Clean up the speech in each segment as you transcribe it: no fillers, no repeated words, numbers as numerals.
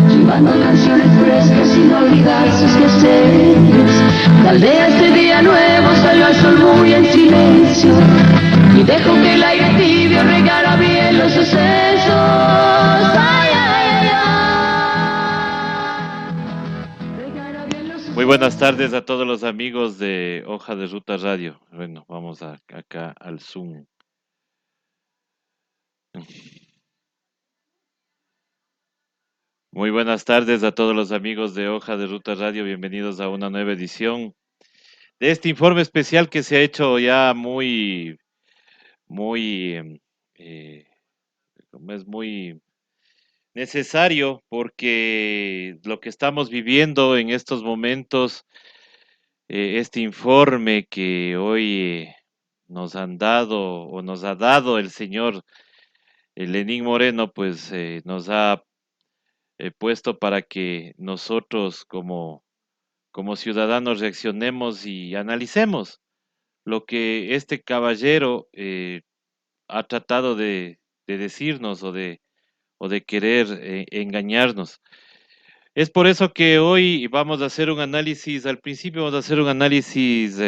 Llevando canciones frescas sin olvidar sus quehaceres. La aldea este día nuevo salió al sol muy en silencio y dejó que el aire tibio regara bien los sucesos. Ay, ay, ay. Muy buenas tardes a todos los amigos de Hoja de Ruta Radio. Bueno, vamos acá al Zoom. Muy buenas tardes a todos los amigos de Hoja de Ruta Radio. Bienvenidos a una nueva edición de este informe especial que se ha hecho ya muy, eh, es muy necesario porque lo que estamos viviendo en estos momentos, este informe que hoy nos han dado o nos ha dado el señor Lenín Moreno, pues nos ha puesto para que nosotros como ciudadanos reaccionemos y analicemos lo que este caballero ha tratado de decirnos o de querer engañarnos. Es por eso que hoy vamos a hacer un análisis, al principio vamos a hacer un análisis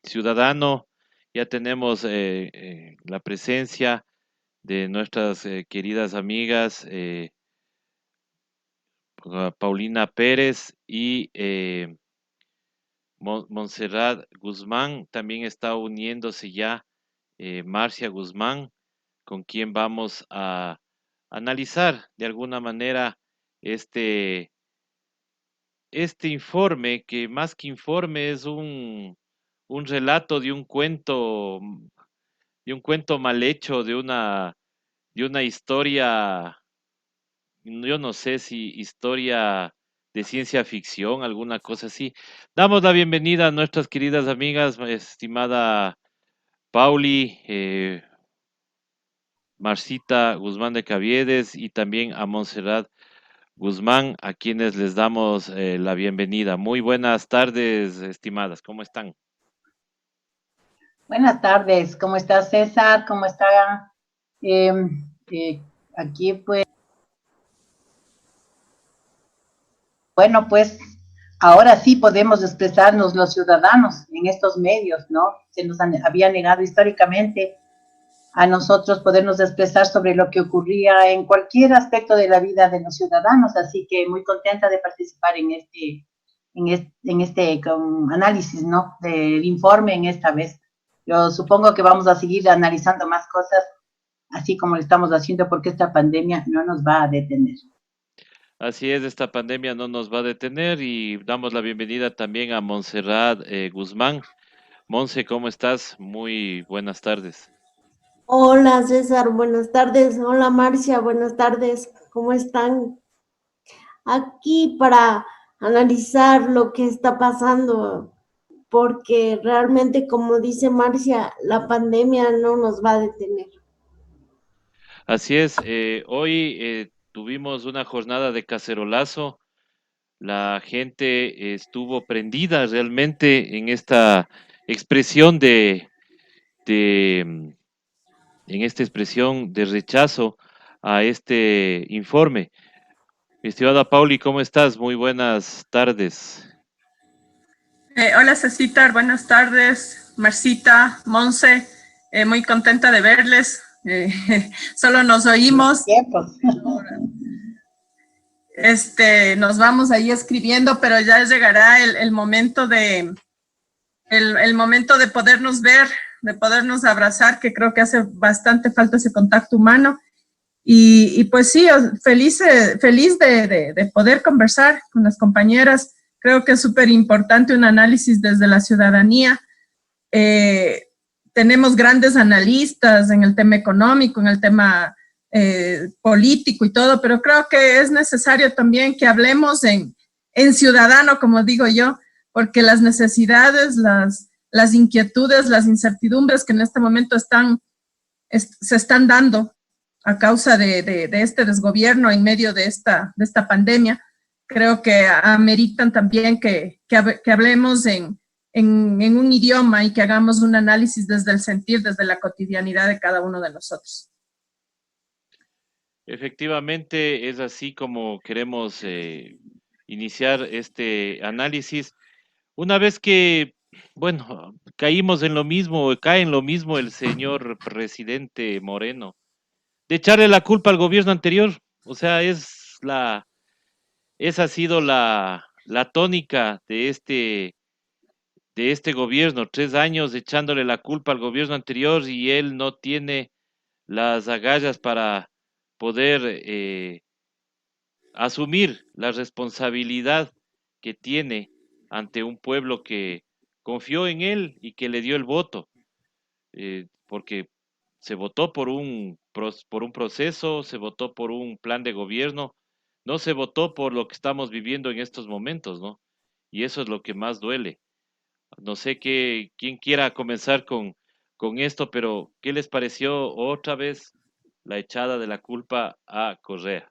ciudadano. Ya tenemos la presencia de nuestras queridas amigas Paulina Pérez y Montserrat Guzmán. También está uniéndose ya Marcia Guzmán, con quien vamos a analizar de alguna manera este, este informe, que más que informe es un relato de un cuento mal hecho, de una historia. Yo no sé si historia de ciencia ficción, alguna cosa así. Damos la bienvenida a nuestras queridas amigas, estimada Pauli, Marcita Guzmán de Caviedes y también a Montserrat Guzmán, a quienes les damos la bienvenida. Muy buenas tardes, estimadas, ¿cómo están? Buenas tardes, ¿cómo está César? ¿Cómo está? Eh, Aquí pues, bueno, pues ahora sí podemos expresarnos los ciudadanos en estos medios, ¿no? Se nos había negado históricamente a nosotros podernos expresar sobre lo que ocurría en cualquier aspecto de la vida de los ciudadanos, así que muy contenta de participar en este análisis, ¿no? Del informe en esta vez. Yo supongo que vamos a seguir analizando más cosas, así como lo estamos haciendo, porque esta pandemia no nos va a detener. Así es, esta pandemia no nos va a detener y damos la bienvenida también a Montserrat Guzmán. Monse, ¿cómo estás? Muy buenas tardes. Hola César, buenas tardes. Hola Marcia, buenas tardes. ¿Cómo están? Aquí para analizar lo que está pasando, porque realmente, como dice Marcia, la pandemia no nos va a detener. Así es, hoy tuvimos una jornada de cacerolazo. La gente estuvo prendida realmente en esta expresión de en esta expresión de rechazo a este informe. Mi estimada Pauli, ¿cómo estás? Muy buenas tardes. Hola Cecitar, buenas tardes. Marcita, Monse, muy contenta de verles. Solo nos oímos. Nos vamos ahí escribiendo, pero ya llegará el momento el momento de podernos ver, de podernos abrazar, que creo que hace bastante falta ese contacto humano. Y pues sí, feliz de poder conversar con las compañeras. Creo que es súper importante un análisis desde la ciudadanía. Tenemos grandes analistas en el tema económico, en el tema político y todo, pero creo que es necesario también que hablemos en ciudadano, como digo yo, porque las necesidades, las inquietudes, las incertidumbres que en este momento se están dando a causa de este desgobierno en medio de esta pandemia, creo que ameritan también que hablemos en un idioma y que hagamos un análisis desde el sentir, desde la cotidianidad de cada uno de nosotros. Efectivamente, es así como queremos iniciar este análisis. Una vez que, bueno, caímos en lo mismo, cae en lo mismo el señor presidente Moreno, de echarle la culpa al gobierno anterior. O sea, esa ha sido la tónica de este gobierno, 3 años echándole la culpa al gobierno anterior y él no tiene las agallas para poder asumir la responsabilidad que tiene ante un pueblo que confió en él y que le dio el voto, porque se votó por por un proceso, se votó por un plan de gobierno, no se votó por lo que estamos viviendo en estos momentos, ¿no? Y eso es lo que más duele. No sé quién quiera comenzar con esto, pero ¿qué les pareció otra vez la echada de la culpa a Correa?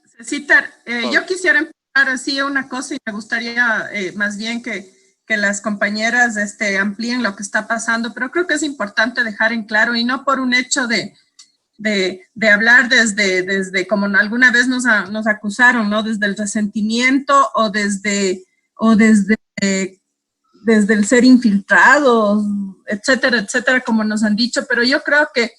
Cecitar, yo quisiera empezar así una cosa y me gustaría más bien que las compañeras amplíen lo que está pasando, pero creo que es importante dejar en claro y no por un hecho de hablar desde como alguna vez nos acusaron, ¿no? Desde el resentimiento o desde el ser infiltrados, etcétera, etcétera, como nos han dicho, pero yo creo que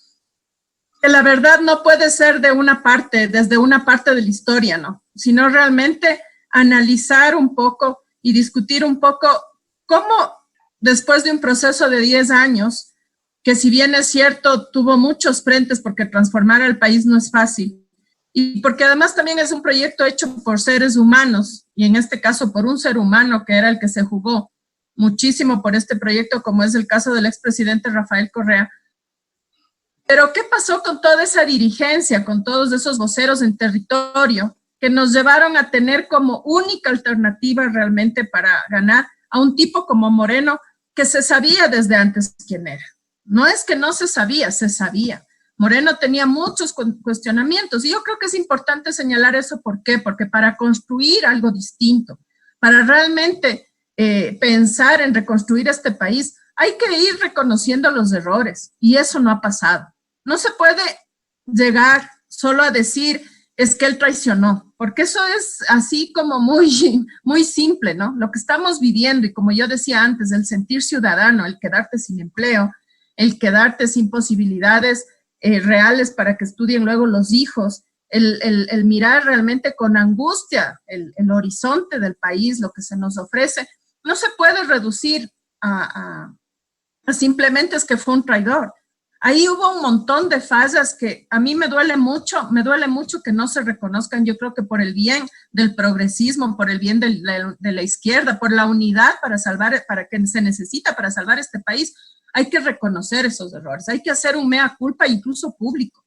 la verdad no puede ser desde una parte de la historia, ¿no? Sino realmente analizar un poco y discutir un poco cómo después de un proceso de 10 años, que si bien es cierto, tuvo muchos frentes porque transformar al país no es fácil, y porque además también es un proyecto hecho por seres humanos, y en este caso por un ser humano que era el que se jugó muchísimo por este proyecto, como es el caso del expresidente Rafael Correa. Pero ¿qué pasó con toda esa dirigencia, con todos esos voceros en territorio que nos llevaron a tener como única alternativa realmente para ganar a un tipo como Moreno, que se sabía desde antes quién era? No es que no se sabía, se sabía. Moreno tenía muchos cuestionamientos y yo creo que es importante señalar eso. ¿Por qué? Porque para construir algo distinto, para realmente pensar en reconstruir este país, hay que ir reconociendo los errores y eso no ha pasado. No se puede llegar solo a decir es que él traicionó, porque eso es así como muy simple, ¿no? Lo que estamos viviendo y como yo decía antes, el sentir ciudadano, el quedarte sin empleo, el quedarte sin posibilidades reales para que estudien luego los hijos, el mirar realmente con angustia el horizonte del país, lo que se nos ofrece, no se puede reducir a simplemente es que fue un traidor. Ahí hubo un montón de fallas que a mí me duele mucho que no se reconozcan. Yo creo que por el bien del progresismo, por el bien de la izquierda, por la unidad para que se necesita para salvar este país, hay que reconocer esos errores, hay que hacer un mea culpa incluso público.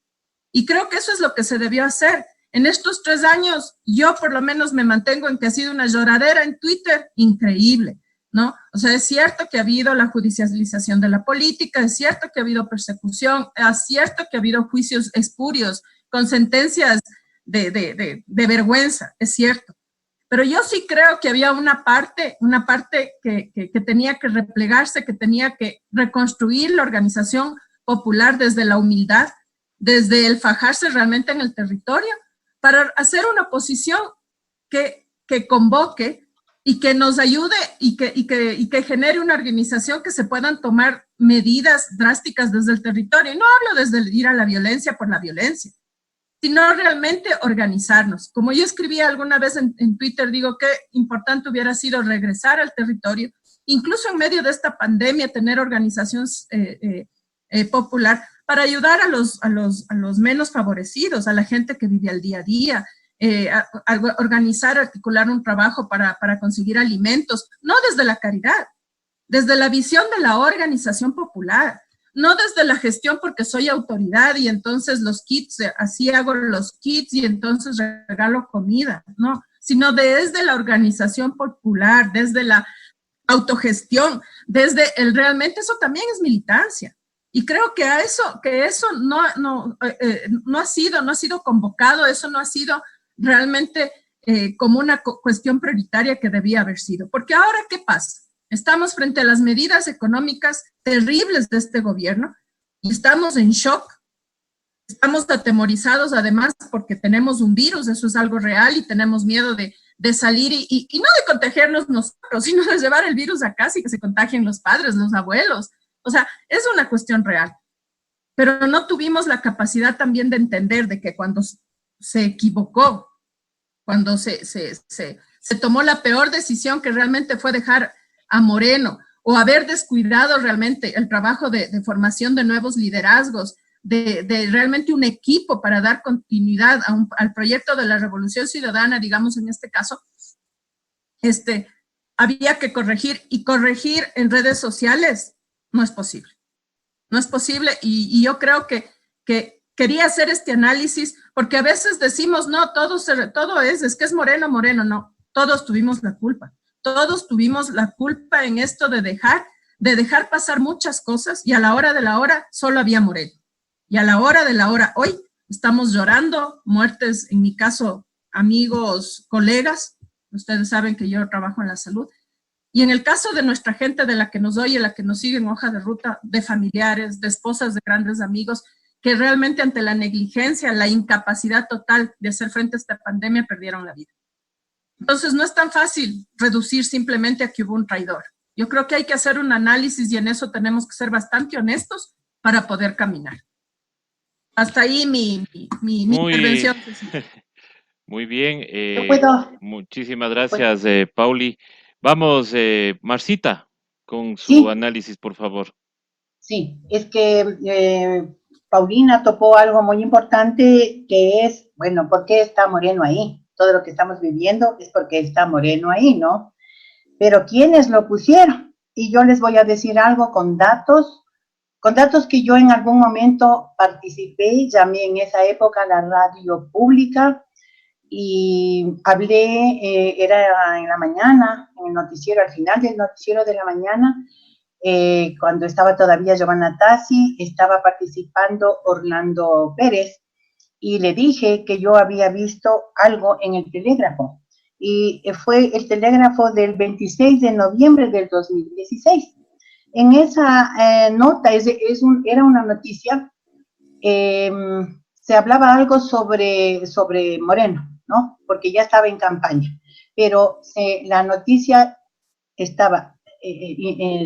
Y creo que eso es lo que se debió hacer. En estos 3 años, yo por lo menos me mantengo en que ha sido una lloradera en Twitter increíble, ¿no? O sea, es cierto que ha habido la judicialización de la política, es cierto que ha habido persecución, es cierto que ha habido juicios espurios con sentencias de vergüenza, es cierto. Pero yo sí creo que había una parte que tenía que replegarse, que tenía que reconstruir la organización popular desde la humildad, desde el fajarse realmente en el territorio, para hacer una oposición que convoque y que nos ayude y que genere una organización que se puedan tomar medidas drásticas desde el territorio. Y no hablo desde ir a la violencia por la violencia, sino realmente organizarnos. Como yo escribí alguna vez en Twitter, digo que importante hubiera sido regresar al territorio, incluso en medio de esta pandemia, tener organización popular para ayudar a los menos favorecidos, a la gente que vive al día a día, organizar, articular un trabajo para conseguir alimentos, no desde la caridad, desde la visión de la organización popular, no desde la gestión porque soy autoridad y entonces los kits, así hago los kits y entonces regalo comida, no, sino desde la organización popular, desde la autogestión, desde realmente eso también es militancia. Y creo que eso no ha sido convocado, eso no ha sido realmente como una cuestión prioritaria que debía haber sido. Porque ahora, ¿qué pasa? Estamos frente a las medidas económicas terribles de este gobierno y estamos en shock, estamos atemorizados además porque tenemos un virus, eso es algo real y tenemos miedo de salir y no de contagiarnos nosotros, sino de llevar el virus a casa y que se contagien los padres, los abuelos. O sea, es una cuestión real. Pero no tuvimos la capacidad también de entender de que cuando se equivocó, cuando se tomó la peor decisión que realmente fue dejar a Moreno o haber descuidado realmente el trabajo de formación de nuevos liderazgos, de realmente un equipo para dar continuidad al proyecto de la Revolución Ciudadana, digamos en este caso, había que corregir y corregir en redes sociales no es posible. No es posible y yo creo que quería hacer este análisis porque a veces decimos, no, todo es que es Moreno, no, todos tuvimos la culpa. Todos tuvimos la culpa en esto de dejar pasar muchas cosas y a la hora de la hora solo había Moreno. Y a la hora de la hora, hoy estamos llorando muertes, en mi caso, amigos, colegas. Ustedes saben que yo trabajo en la salud. Y en el caso de nuestra gente, de la que nos oye, la que nos sigue en hoja de ruta, de familiares, de esposas de grandes amigos, que realmente ante la negligencia, la incapacidad total de hacer frente a esta pandemia, perdieron la vida. Entonces, no es tan fácil reducir simplemente a que hubo un traidor. Yo creo que hay que hacer un análisis y en eso tenemos que ser bastante honestos para poder caminar. Hasta ahí mi intervención. Muy bien. ¿Puedo? Muchísimas gracias, Pauli. Vamos, Marcita, con su Sí. análisis, por favor. Sí, es que Paulina topó algo muy importante que es, bueno, ¿por qué está Moreno ahí? Todo lo que estamos viviendo es porque está Moreno ahí, ¿no? Pero ¿quiénes lo pusieron? Y yo les voy a decir algo con datos que yo en algún momento participé, llamé en esa época a la radio pública y hablé, era en la mañana, en el noticiero, al final del noticiero de la mañana, cuando estaba todavía Giovanna Tassi, estaba participando Orlando Pérez, y le dije que yo había visto algo en el telégrafo, y fue el telégrafo del 26 de noviembre del 2016. En esa nota, era una noticia, se hablaba algo sobre Moreno, ¿no? Porque ya estaba en campaña, pero la noticia estaba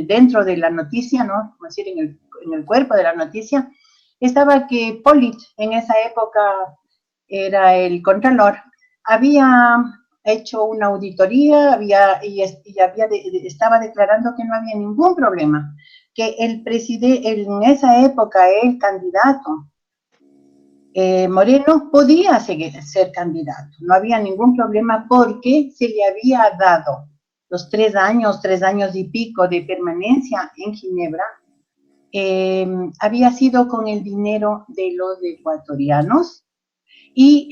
dentro de la noticia, ¿no? Es decir, en el cuerpo de la noticia, estaba que Polit, en esa época era el contralor, había hecho una auditoría estaba declarando que no había ningún problema, que el presidente, en esa época, el candidato, Moreno podía ser candidato, no había ningún problema porque se le había dado los 3 años y pico de permanencia en Ginebra, había sido con el dinero de los ecuatorianos y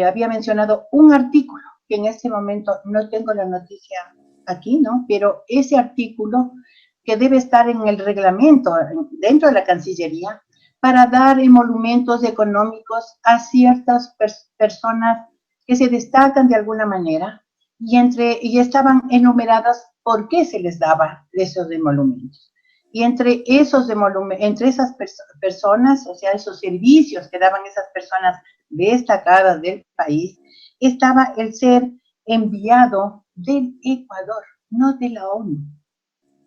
había mencionado un artículo que en este momento no tengo la noticia aquí, ¿no? Pero ese artículo que debe estar en el reglamento dentro de la Cancillería para dar emolumentos económicos a ciertas personas que se destacan de alguna manera y estaban enumeradas por qué se les daba esos emolumentos. Y entre esas personas, o sea, esos servicios que daban esas personas destacadas del país, estaba el ser enviado del Ecuador, no de la ONU,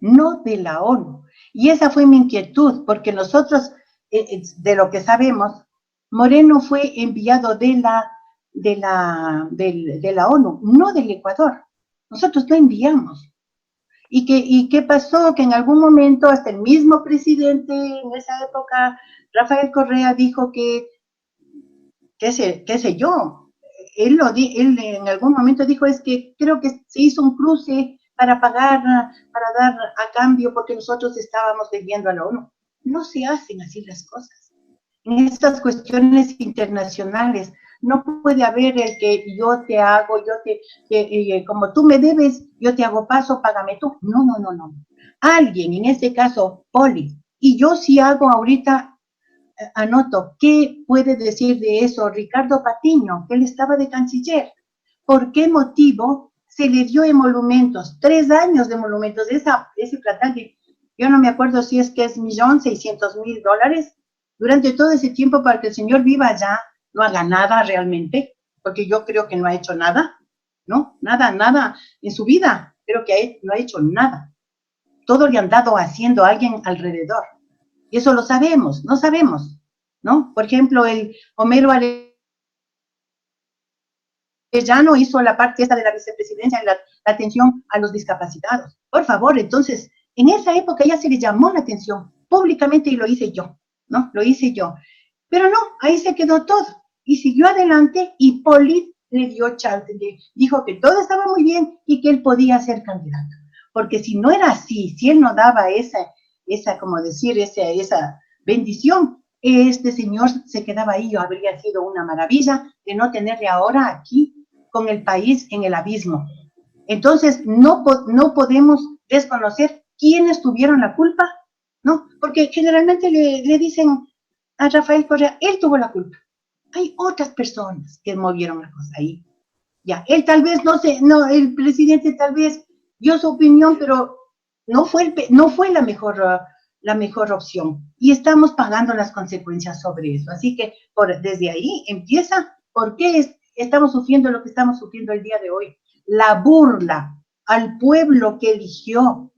no de la ONU. Y esa fue mi inquietud, porque nosotros, de lo que sabemos, Moreno fue enviado de la ONU, no del Ecuador. Nosotros no enviamos. ¿Y qué pasó? Que en algún momento hasta el mismo presidente en esa época, Rafael Correa, dijo que, qué sé yo, él en algún momento dijo, es que creo que se hizo un cruce para pagar, para dar a cambio, porque nosotros estábamos debiendo a la ONU. No se hacen así las cosas. En estas cuestiones internacionales no puede haber el que yo te hago, como tú me debes, yo te hago paso, págame tú. No, no, no, no. Alguien, en este caso, Poli, y yo sí hago ahorita, anoto, ¿qué puede decir de eso Ricardo Patiño, que él estaba de canciller? ¿Por qué motivo se le dio emolumentos? 3 años de emolumentos, ese platal de, yo no me acuerdo si es que es $1.600.000, durante todo ese tiempo para que el señor viva allá, no haga nada realmente, porque yo creo que no ha hecho nada, ¿no? Nada en su vida, creo que no ha hecho nada. Todo le han dado haciendo a alguien alrededor. Y eso lo sabemos, no sabemos, ¿no? Por ejemplo, el Homero Arellano hizo la parte esta de la vicepresidencia, la atención a los discapacitados. Por favor, entonces, en esa época ya se le llamó la atención públicamente y lo hice yo, ¿no? Lo hice yo. Pero no, ahí se quedó todo. Y siguió adelante y Poli le dio chance, dijo que todo estaba muy bien y que él podía ser candidato. Porque si no era así, si él no daba esa como decir, esa bendición, este señor se quedaba ahí, habría sido una maravilla de no tenerle ahora aquí con el país en el abismo. Entonces, no podemos desconocer quiénes tuvieron la culpa, ¿no? Porque generalmente le dicen a Rafael Correa, él tuvo la culpa. Hay otras personas que movieron la cosa ahí. Ya, él tal vez, el presidente tal vez dio su opinión, pero no fue la mejor opción. Y estamos pagando las consecuencias sobre eso. Así que desde ahí empieza, ¿por qué estamos sufriendo lo que estamos sufriendo el día de hoy? La burla al pueblo que eligió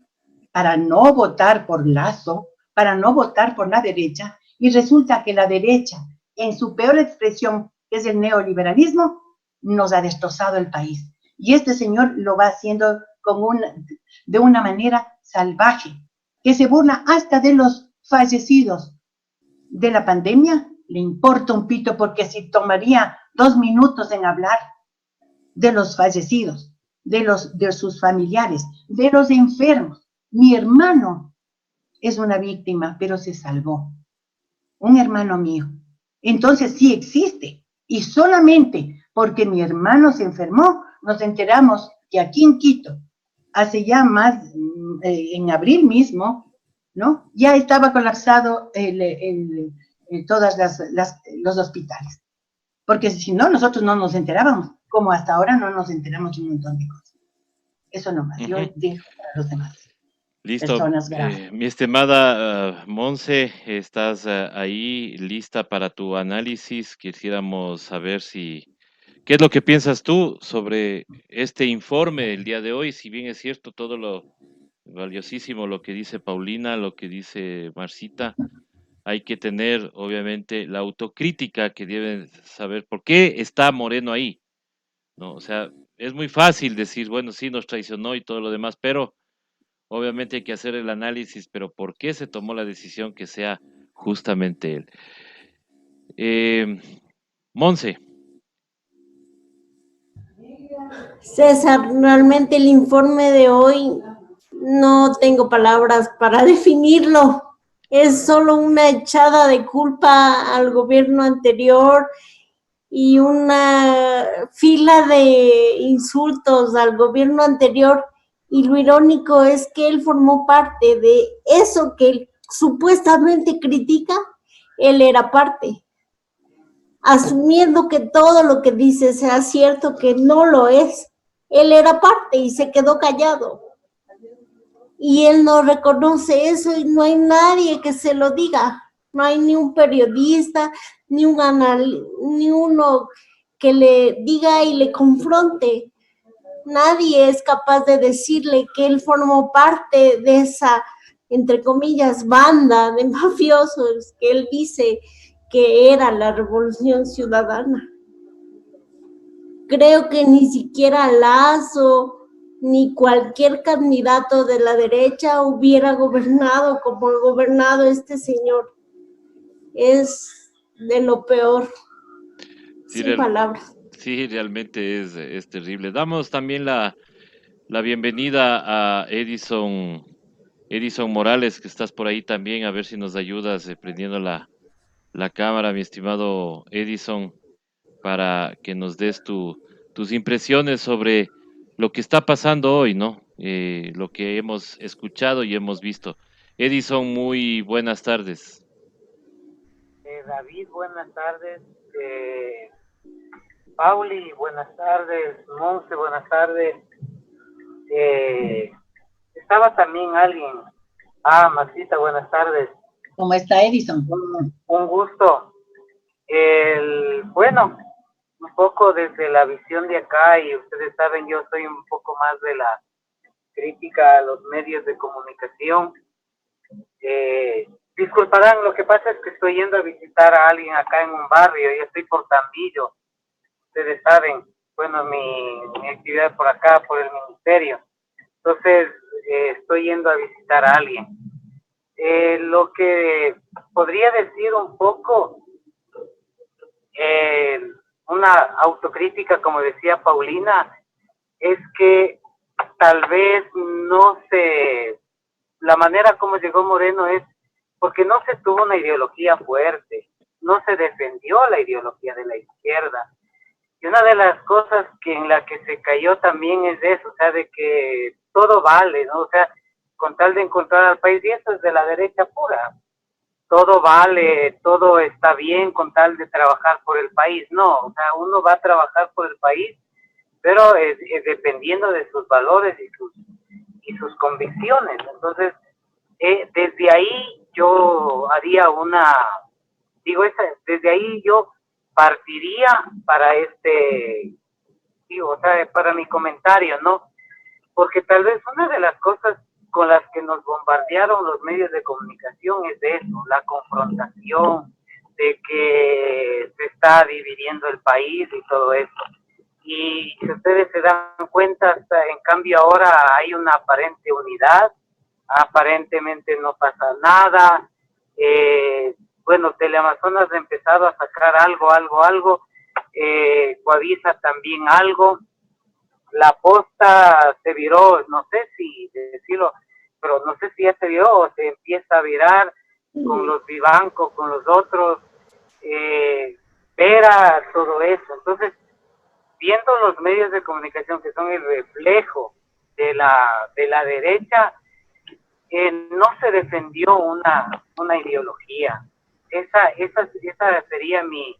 para no votar por Lazo, para no votar por la derecha, y resulta que la derecha, en su peor expresión, que es el neoliberalismo, nos ha destrozado el país. Y este señor lo va haciendo de una manera salvaje, que se burla hasta de los fallecidos de la pandemia. Le importa un pito, porque si tomaría 2 minutos en hablar de los fallecidos, de sus familiares, de los enfermos. Mi hermano es una víctima, pero se salvó. Un hermano mío. Entonces sí existe. Y solamente porque mi hermano se enfermó, nos enteramos que aquí en Quito, hace ya más, en abril mismo, ¿no? Ya estaba colapsado todas los hospitales. Porque si no, nosotros no nos enterábamos, como hasta ahora no nos enteramos de un montón de cosas. Eso nomás, yo dejo para los demás. Listo. Mi estimada Monse, estás ahí lista para tu análisis. Quisiéramos saber qué es lo que piensas tú sobre este informe del día de hoy. Si bien es cierto todo lo valiosísimo lo que dice Paulina, lo que dice Marcita, hay que tener obviamente la autocrítica que deben saber por qué está Moreno ahí, ¿no? O sea, es muy fácil decir, bueno, sí nos traicionó y todo lo demás, pero obviamente hay que hacer el análisis, pero ¿por qué se tomó la decisión que sea justamente él? Monse. César, realmente el informe de hoy no tengo palabras para definirlo. Es solo una echada de culpa al gobierno anterior y una fila de insultos al gobierno anterior. Y lo irónico es que él formó parte de eso que él supuestamente critica, él era parte. asumiendo que todo lo que dice sea cierto, que no lo es. Él era parte y se quedó callado. Y él no reconoce eso y no hay nadie que se lo diga. No hay ni un periodista, ni uno que le diga y le confronte. Nadie es capaz de decirle que él formó parte de esa, entre comillas, banda de mafiosos que él dice que era la Revolución Ciudadana. Creo que ni siquiera Lazo ni cualquier candidato de la derecha hubiera gobernado como ha gobernado este señor. Es de lo peor, Sí, sin palabras. sí, realmente es terrible. Damos también la bienvenida a Edison Morales, que estás por ahí también, a ver si nos ayudas prendiendo la cámara, mi estimado Edison, para que nos des tus impresiones sobre lo que está pasando hoy, ¿no? Lo que hemos escuchado y hemos visto. Edison, muy buenas tardes. David, buenas tardes. Pauli, buenas tardes. Monse, buenas tardes. Estaba también alguien. Masita, buenas tardes. ¿Cómo está Edison? Un gusto. Bueno, un poco desde la visión de acá, y ustedes saben, yo soy un poco más de la crítica a los medios de comunicación. Disculparán, lo que pasa es que estoy yendo a visitar a alguien acá en un barrio, y estoy por Tambillo. Ustedes saben, bueno, mi actividad por acá, por el ministerio. Entonces, estoy yendo a visitar a alguien. Lo que podría decir un poco, una autocrítica, como decía Paulina, es que tal vez la manera como llegó Moreno es porque no se tuvo una ideología fuerte, no se defendió la ideología de la izquierda. Y una de las cosas en la que se cayó también es eso, o sea, de que todo vale, ¿no? O sea, con tal de encontrar al país, y eso es de la derecha pura, todo vale, todo está bien con tal de trabajar por el país. No, o sea, uno va a trabajar por el país, pero dependiendo de sus valores y sus convicciones. Entonces, desde ahí yo haría desde ahí yo partiría para o sea, para mi comentario, ¿no? Porque tal vez una de las cosas con las que nos bombardearon los medios de comunicación es de eso, la confrontación, de que se está dividiendo el país y todo eso. Y si ustedes se dan cuenta, en cambio ahora hay una aparente unidad, aparentemente no pasa nada. Bueno, Teleamazonas ha empezado a sacar algo, Coavisa también algo. La Posta se viró, no sé si decirlo, pero no sé si ya se viró o se empieza a virar con los Vivanco, con los otros, Vera, todo eso. Entonces, viendo los medios de comunicación que son el reflejo de la derecha, no se defendió una ideología. Esa sería mi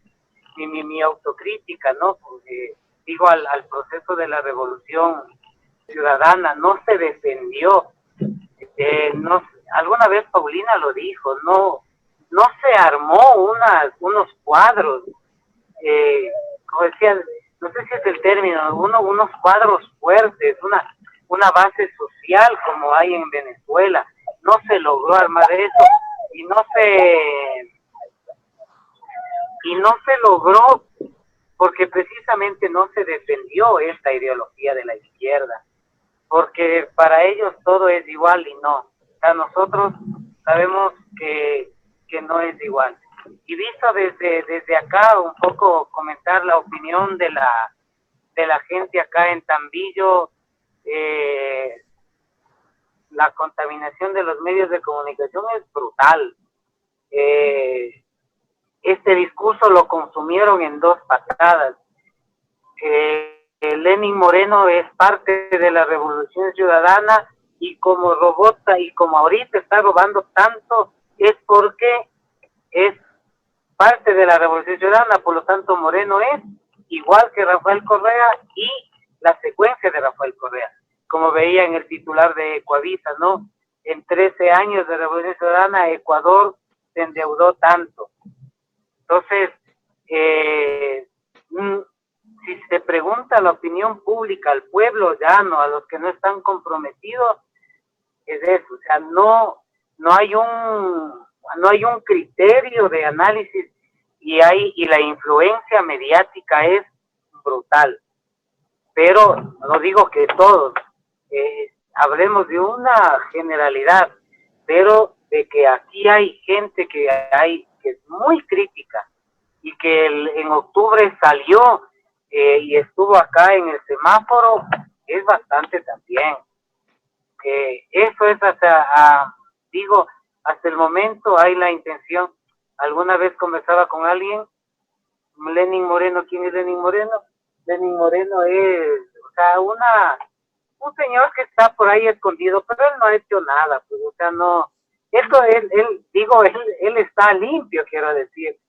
autocrítica, ¿no? Porque digo, al proceso de la Revolución Ciudadana no se defendió. Alguna vez Paulina lo dijo, no se armó unos cuadros, como decía, no sé si es el término, unos cuadros fuertes, una base social como hay en Venezuela. No se logró armar eso y no se logró porque precisamente no se defendió esta ideología de la izquierda, porque para ellos todo es igual y no. O sea, nosotros sabemos que no es igual. Y visto desde acá, un poco comentar la opinión de la gente acá en Tambillo, la contaminación de los medios de comunicación es brutal. Este discurso lo consumieron en 2 patadas. Lenín Moreno es parte de la Revolución Ciudadana y como robota y como ahorita está robando tanto es porque es parte parte de la Revolución Ciudadana, por lo tanto Moreno es igual que Rafael Correa y la secuencia de Rafael Correa. Como veía en el titular de Ecuavisa, ¿no? En 13 años de Revolución Ciudadana, Ecuador se endeudó tanto. Entonces, si se pregunta a la opinión pública, al pueblo llano, a los que no están comprometidos, es eso, o sea, no hay un criterio de análisis y la influencia mediática es brutal. Pero no digo que todos, hablemos de una generalidad, pero de que aquí hay gente que es muy crítica y que en octubre salió y estuvo acá en el semáforo, es bastante también. Eso es digo, hasta el momento hay la intención. Alguna vez conversaba con alguien, Lenín Moreno. ¿Quién es Lenín Moreno? Lenín Moreno es, o sea, un señor que está por ahí escondido, pero él no ha hecho nada, pues, o sea, no, esto él está limpio, quiero decir.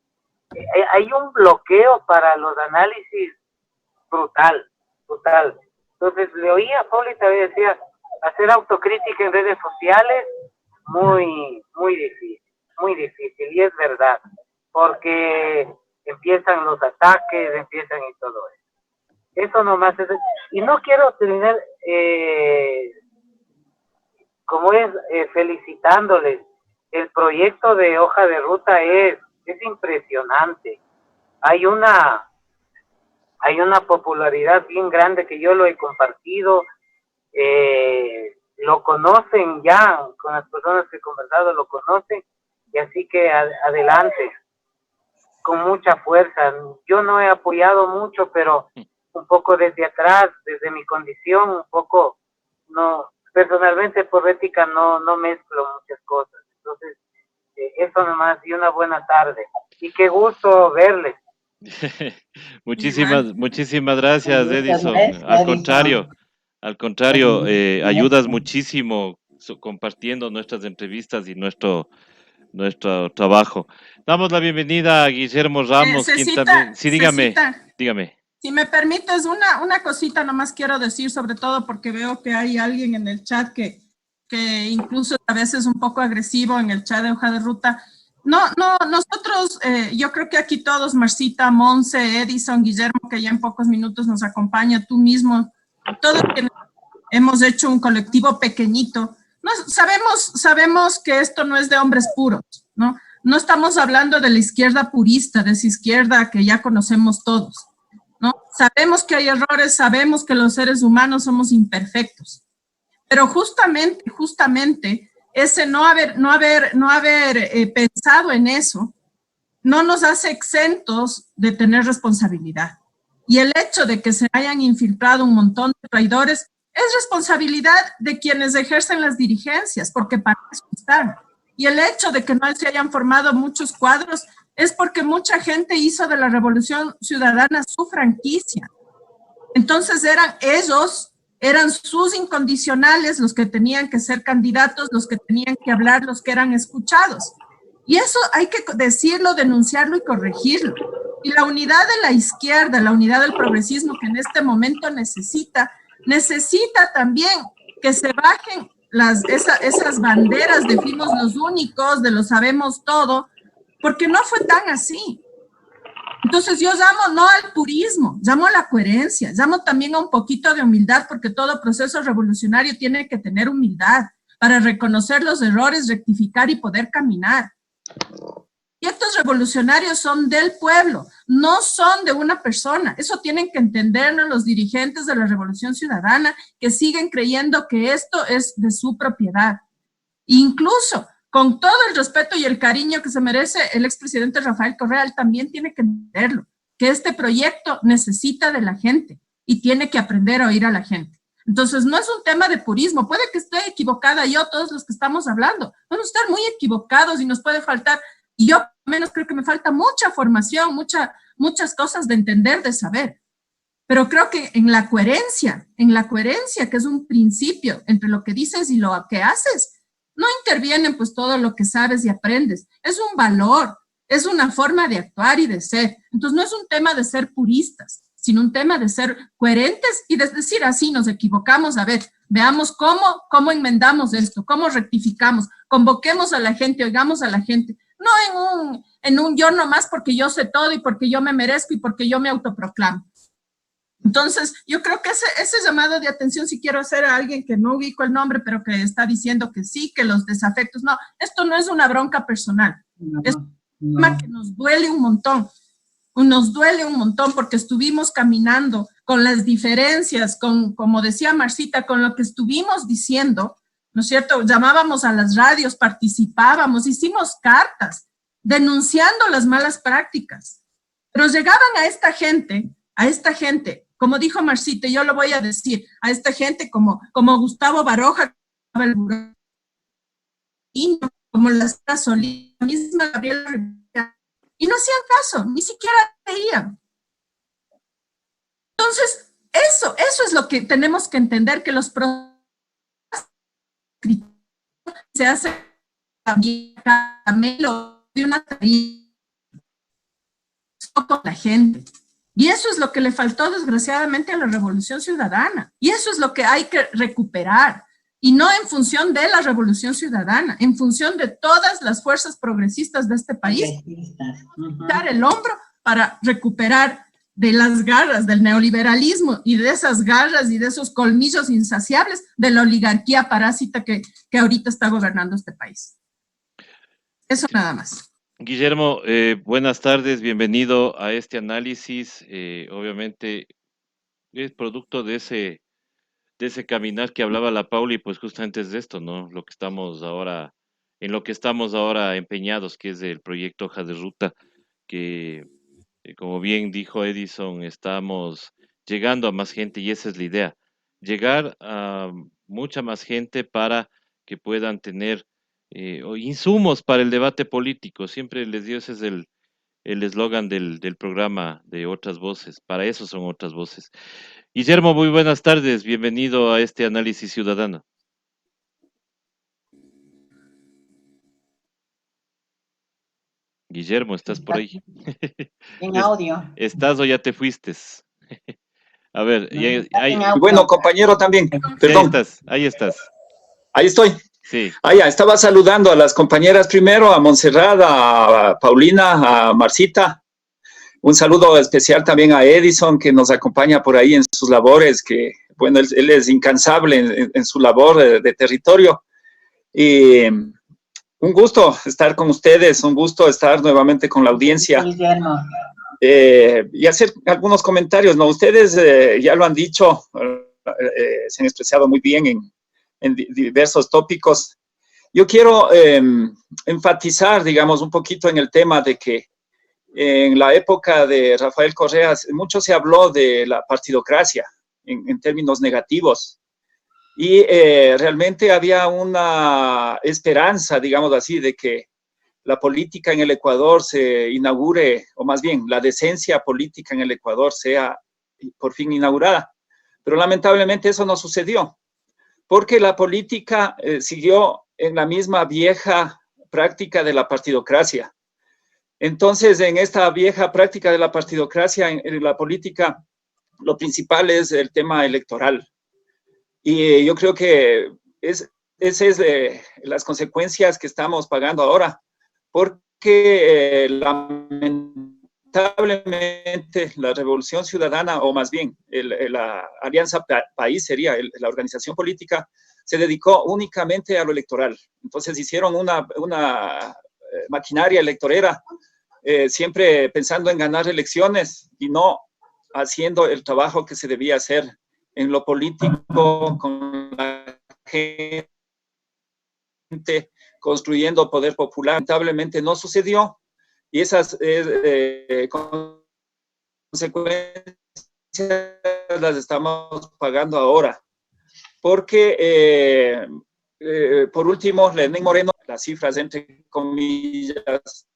Hay un bloqueo para los análisis brutal. Entonces le oía a Paula y todavía decía, hacer autocrítica en redes sociales, muy difícil, y es verdad, porque empiezan los ataques, empiezan y todo eso. Eso nomás es, y no quiero terminar felicitándoles. El proyecto de hoja de ruta es impresionante. Hay una popularidad bien grande que yo lo he compartido, lo conocen ya, con las personas que he conversado lo conocen, y así que adelante, con mucha fuerza. Yo no he apoyado mucho, pero un poco desde atrás, desde mi condición, un poco, no, personalmente por ética no mezclo muchas cosas. Entonces, eso nomás, y una buena tarde. Y qué gusto verles. Muchísimas gracias, Edison. Al contrario, ayudas muchísimo compartiendo nuestras entrevistas y nuestro trabajo. Damos la bienvenida a Guillermo Ramos, quien también... Sí, dígame. Si me permites, una cosita nomás quiero decir, sobre todo porque veo que hay alguien en el chat que incluso a veces un poco agresivo en el chat de hoja de ruta. Nosotros, yo creo que aquí todos, Marcita, Monse, Edison, Guillermo, que ya en pocos minutos nos acompaña, tú mismo, todos que hemos hecho un colectivo pequeñito, sabemos que esto no es de hombres puros, ¿no? No estamos hablando de la izquierda purista, de esa izquierda que ya conocemos todos, ¿no? Sabemos que hay errores, sabemos que los seres humanos somos imperfectos, pero justamente ese no haber pensado en eso no nos hace exentos de tener responsabilidad. Y el hecho de que se hayan infiltrado un montón de traidores es responsabilidad de quienes ejercen las dirigencias, porque para eso están. Y el hecho de que no se hayan formado muchos cuadros es porque mucha gente hizo de la Revolución Ciudadana su franquicia. Entonces eran sus incondicionales los que tenían que ser candidatos, los que tenían que hablar, los que eran escuchados. Y eso hay que decirlo, denunciarlo y corregirlo. Y la unidad de la izquierda, la unidad del progresismo que en este momento necesita también que se bajen esas banderas de fuimos los únicos, de lo sabemos todo, porque no fue tan así. Entonces yo llamo no al purismo, llamo a la coherencia, llamo también a un poquito de humildad, porque todo proceso revolucionario tiene que tener humildad para reconocer los errores, rectificar y poder caminar. Y estos revolucionarios son del pueblo, no son de una persona. Eso tienen que entenderlo los dirigentes de la Revolución Ciudadana, que siguen creyendo que esto es de su propiedad. Incluso, con todo el respeto y el cariño que se merece el expresidente Rafael Correa, él también tiene que entenderlo, que este proyecto necesita de la gente y tiene que aprender a oír a la gente. Entonces, no es un tema de purismo. Puede que esté equivocada yo, todos los que estamos hablando. Vamos a estar muy equivocados y nos puede faltar. Y yo al menos creo que me falta mucha formación, muchas cosas de entender, de saber. Pero creo que en la coherencia, que es un principio entre lo que dices y lo que haces, no intervienen pues todo lo que sabes y aprendes. Es un valor. es una forma de actuar y de ser. Entonces no es un tema de ser puristas, sino un tema de ser coherentes y de decir así nos equivocamos, a ver, veamos cómo enmendamos esto, cómo rectificamos, convoquemos a la gente, oigamos a la gente, no en un yo nomás porque yo sé todo y porque yo me merezco y porque yo me autoproclamo. Entonces, yo creo que ese llamado de atención, si quiero hacer a alguien que no ubico el nombre, pero que está diciendo que sí, que los desafectos, no, esto no es una bronca personal, es un tema que nos duele un montón porque estuvimos caminando con las diferencias, como decía Marcita, con lo que estuvimos diciendo, ¿no es cierto? Llamábamos a las radios, participábamos, hicimos cartas denunciando las malas prácticas, pero llegaban a esta gente, como dijo Marcita, yo lo voy a decir, a esta gente como Gustavo Baroja, como la misma Gabriela Rivera, y no hacían caso, ni siquiera leían. Entonces, eso es lo que tenemos que entender, que los procesos se hacen también de una tarea con la gente. Y eso es lo que le faltó desgraciadamente a la Revolución Ciudadana. Y eso es lo que hay que recuperar. Y no en función de la Revolución Ciudadana, en función de todas las fuerzas progresistas de este país. Dar el hombro para recuperar de las garras del neoliberalismo y de esas garras y de esos colmillos insaciables de la oligarquía parásita que ahorita está gobernando este país. Eso nada más. Guillermo, buenas tardes, bienvenido a este análisis. Obviamente es producto de ese caminar que hablaba la Pauli, pues justamente es de esto, ¿no? En lo que estamos ahora empeñados, que es el proyecto Hoja de Ruta, que como bien dijo Edison, estamos llegando a más gente y esa es la idea, llegar a mucha más gente para que puedan tener insumos para el debate político. Siempre les digo, ese es el eslogan del programa de Otras Voces. Para eso son Otras Voces. Guillermo, muy buenas tardes. Bienvenido a este análisis ciudadano. Guillermo, ¿estás por ahí? En audio. ¿Estás o ya te fuiste? A ver, bueno, compañero también, perdón. Ahí estás. Ahí estoy. Sí. Ya, estaba saludando a las compañeras primero, a Montserrat, a Paulina, a Marcita. Un saludo especial también a Edison, que nos acompaña por ahí en sus labores, que, bueno, él es incansable en su labor de territorio. Y un gusto estar con ustedes, un gusto estar nuevamente con la audiencia. Y hacer algunos comentarios, ¿no? Ustedes ya lo han dicho, se han expresado muy bien en diversos tópicos. Yo quiero enfatizar, digamos, un poquito en el tema de que en la época de Rafael Correa mucho se habló de la partidocracia en términos negativos y realmente había una esperanza, digamos así, de que la política en el Ecuador se inaugure, o más bien la decencia política en el Ecuador sea por fin inaugurada. Pero lamentablemente eso no sucedió, porque la política siguió en la misma vieja práctica de la partidocracia. Entonces, en esta vieja práctica de la partidocracia, en la política, lo principal es el tema electoral. Y yo creo que esa es las consecuencias que estamos pagando ahora, porque lamentablemente la Revolución Ciudadana, o más bien la Alianza País sería la organización política, se dedicó únicamente a lo electoral. Entonces hicieron una maquinaria electorera, siempre pensando en ganar elecciones y no haciendo el trabajo que se debía hacer en lo político, con la gente, construyendo poder popular. Lamentablemente no sucedió y esas consecuencias las estamos pagando ahora. Porque, por último, Lenín Moreno, las cifras entre comillas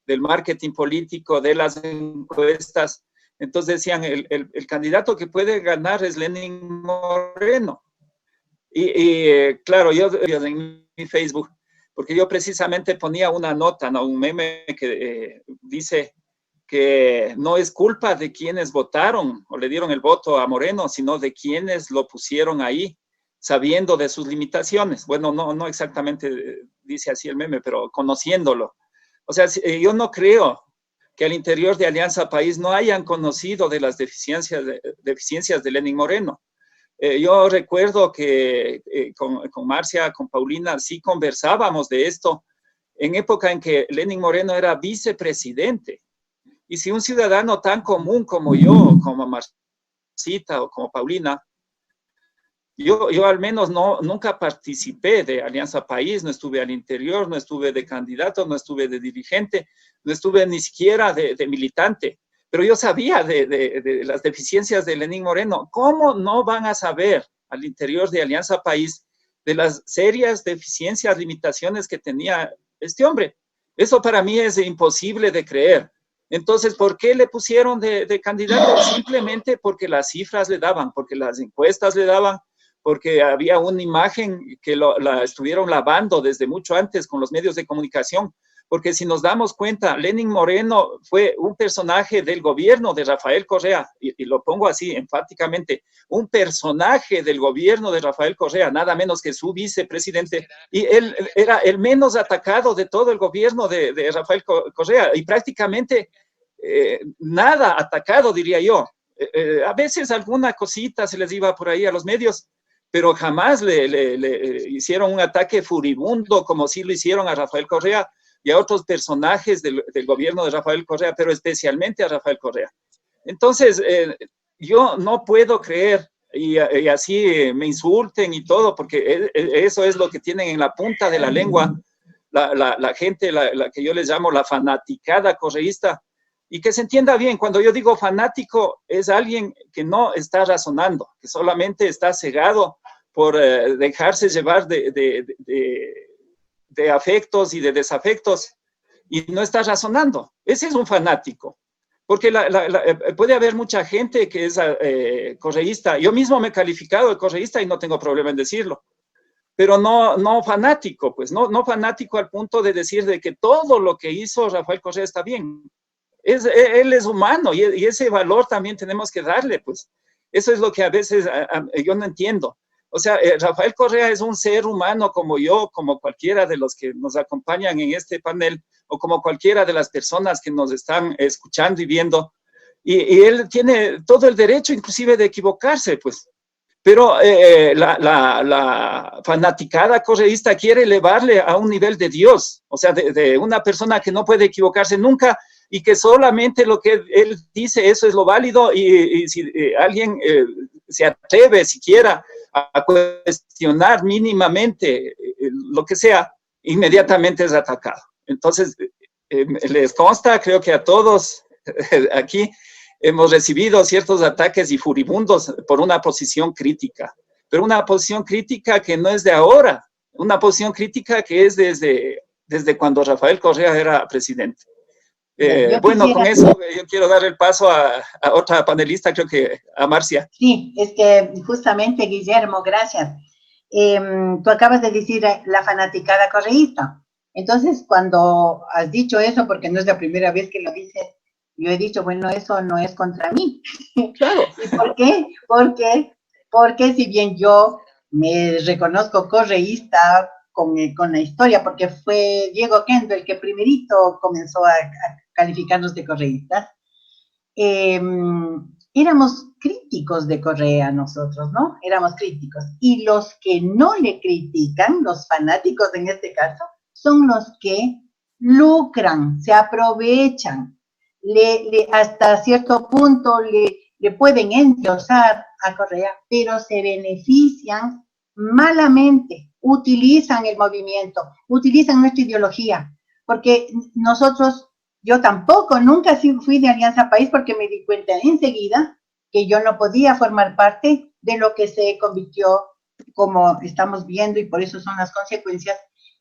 del marketing político, de las encuestas, entonces decían, el candidato que puede ganar es Lenín Moreno. Y claro, yo en mi Facebook porque yo precisamente ponía una nota, ¿no? Un meme que dice que no es culpa de quienes votaron o le dieron el voto a Moreno, sino de quienes lo pusieron ahí, sabiendo de sus limitaciones. Bueno, no exactamente dice así el meme, pero conociéndolo. O sea, yo no creo que al interior de Alianza País no hayan conocido de las deficiencias de Lenín Moreno. Yo recuerdo que con Marcia, con Paulina, sí conversábamos de esto en época en que Lenín Moreno era vicepresidente. Y si un ciudadano tan común como yo, como Marcita o como Paulina, yo al menos nunca participé de Alianza País, no estuve al interior, no estuve de candidato, no estuve de dirigente, no estuve ni siquiera de militante, pero yo sabía de las deficiencias de Lenín Moreno. ¿Cómo no van a saber al interior de Alianza País de las serias deficiencias, limitaciones que tenía este hombre? Eso para mí es imposible de creer. Entonces, ¿por qué le pusieron de candidato? Simplemente porque las cifras le daban, porque las encuestas le daban, porque había una imagen que la estuvieron lavando desde mucho antes con los medios de comunicación. Porque si nos damos cuenta, Lenín Moreno fue un personaje del gobierno de Rafael Correa, y lo pongo así enfáticamente, un personaje del gobierno de Rafael Correa, nada menos que su vicepresidente, y él era el menos atacado de todo el gobierno de Rafael Correa, y prácticamente nada atacado, diría yo. A veces alguna cosita se les iba por ahí a los medios, pero jamás le hicieron un ataque furibundo como sí lo hicieron a Rafael Correa y a otros personajes del gobierno de Rafael Correa, pero especialmente a Rafael Correa. Entonces, yo no puedo creer, y así me insulten y todo, porque eso es lo que tienen en la punta de la lengua la gente, la que yo les llamo la fanaticada correísta, y que se entienda bien, cuando yo digo fanático, es alguien que no está razonando, que solamente está cegado por dejarse llevar de afectos y de desafectos, y no está razonando. Ese es un fanático, porque puede haber mucha gente que es correísta. Yo mismo me he calificado de correísta y no tengo problema en decirlo, pero no fanático, pues, no fanático al punto de decir de que todo lo que hizo Rafael Correa está bien. Él es humano y ese valor también tenemos que darle, pues. Eso es lo que a veces yo no entiendo. O sea, Rafael Correa es un ser humano como yo, como cualquiera de los que nos acompañan en este panel, o como cualquiera de las personas que nos están escuchando y viendo. Y él tiene todo el derecho, inclusive, de equivocarse, pues. Pero la fanaticada correísta quiere elevarle a un nivel de Dios, o sea, de una persona que no puede equivocarse nunca, y que solamente lo que él dice, eso es lo válido, y si alguien se atreve siquiera a cuestionar mínimamente lo que sea, inmediatamente es atacado. Entonces, les consta, creo que a todos aquí hemos recibido ciertos ataques y furibundos por una posición crítica, pero una posición crítica que no es de ahora, una posición crítica que es desde cuando Rafael Correa era presidente. Bueno, con eso yo quiero dar el paso a otra panelista, creo que a Marcia. Sí, es que justamente, Guillermo, gracias. Tú acabas de decir la fanaticada correísta. Entonces, cuando has dicho eso, porque no es la primera vez que lo dices, yo he dicho, bueno, eso no es contra mí. Claro. ¿Y por qué? Porque si bien yo me reconozco correísta con la historia, porque fue Diego Kendo el que primerito comenzó a calificarnos de correístas, éramos críticos de Correa nosotros, ¿no? Éramos críticos. Y los que no le critican, los fanáticos en este caso, son los que lucran, se aprovechan, hasta cierto punto le pueden endiosar a Correa, pero se benefician malamente, utilizan el movimiento, utilizan nuestra ideología, porque nosotros, yo tampoco, nunca fui de Alianza País porque me di cuenta enseguida que yo no podía formar parte de lo que se convirtió, como estamos viendo, y por eso son las consecuencias,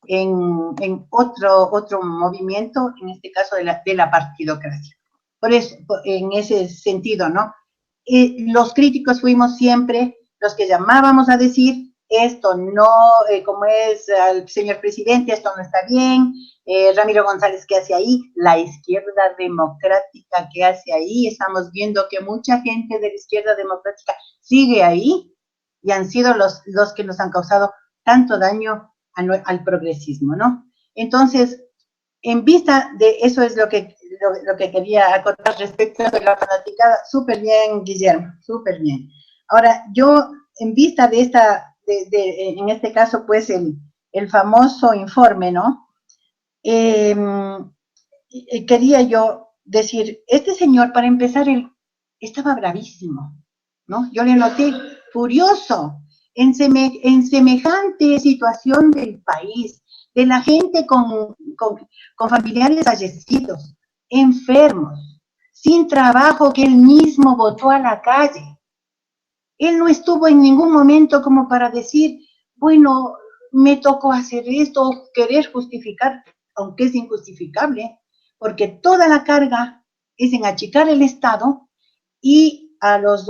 en otro movimiento, en este caso de la partidocracia. Por eso, en ese sentido, ¿no? Los críticos fuimos siempre los que llamábamos a decir esto no, como es al señor presidente, esto no está bien, Ramiro González, ¿qué hace ahí? La izquierda democrática, ¿qué hace ahí? Estamos viendo que mucha gente de la izquierda democrática sigue ahí y han sido los que nos han causado tanto daño al progresismo, ¿no? Entonces, en vista de eso es lo que quería acotar respecto a la fanaticada. Súper bien, Guillermo, súper bien. Ahora, yo, en vista de en este caso, pues, el famoso informe, ¿no? Quería yo decir, este señor, para empezar, él estaba bravísimo, ¿no? Yo le noté furioso en semejante situación del país, de la gente con familiares fallecidos, enfermos, sin trabajo, que él mismo botó a la calle. Él no estuvo en ningún momento como para decir, bueno, me tocó hacer esto, querer justificar, aunque es injustificable, porque toda la carga es en achicar el Estado y a los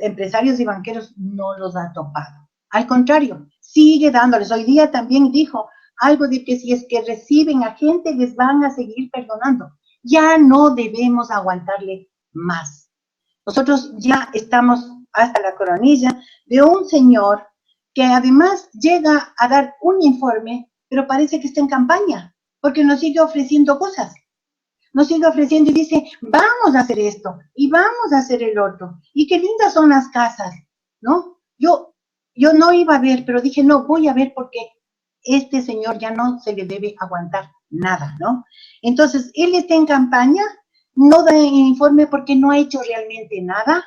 empresarios y banqueros no los ha topado. Al contrario, sigue dándoles. Hoy día también dijo algo de que si es que reciben a gente, les van a seguir perdonando. Ya no debemos aguantarle más. Nosotros ya estamos hasta la coronilla de un señor que además llega a dar un informe, pero parece que está en campaña, porque nos sigue ofreciendo cosas. Nos sigue ofreciendo y dice, vamos a hacer esto, y vamos a hacer el otro, y qué lindas son las casas, ¿no? Yo no iba a ver, pero dije, no, voy a ver porque este señor ya no se le debe aguantar nada, ¿no? Entonces, él está en campaña, no da informe porque no ha hecho realmente nada,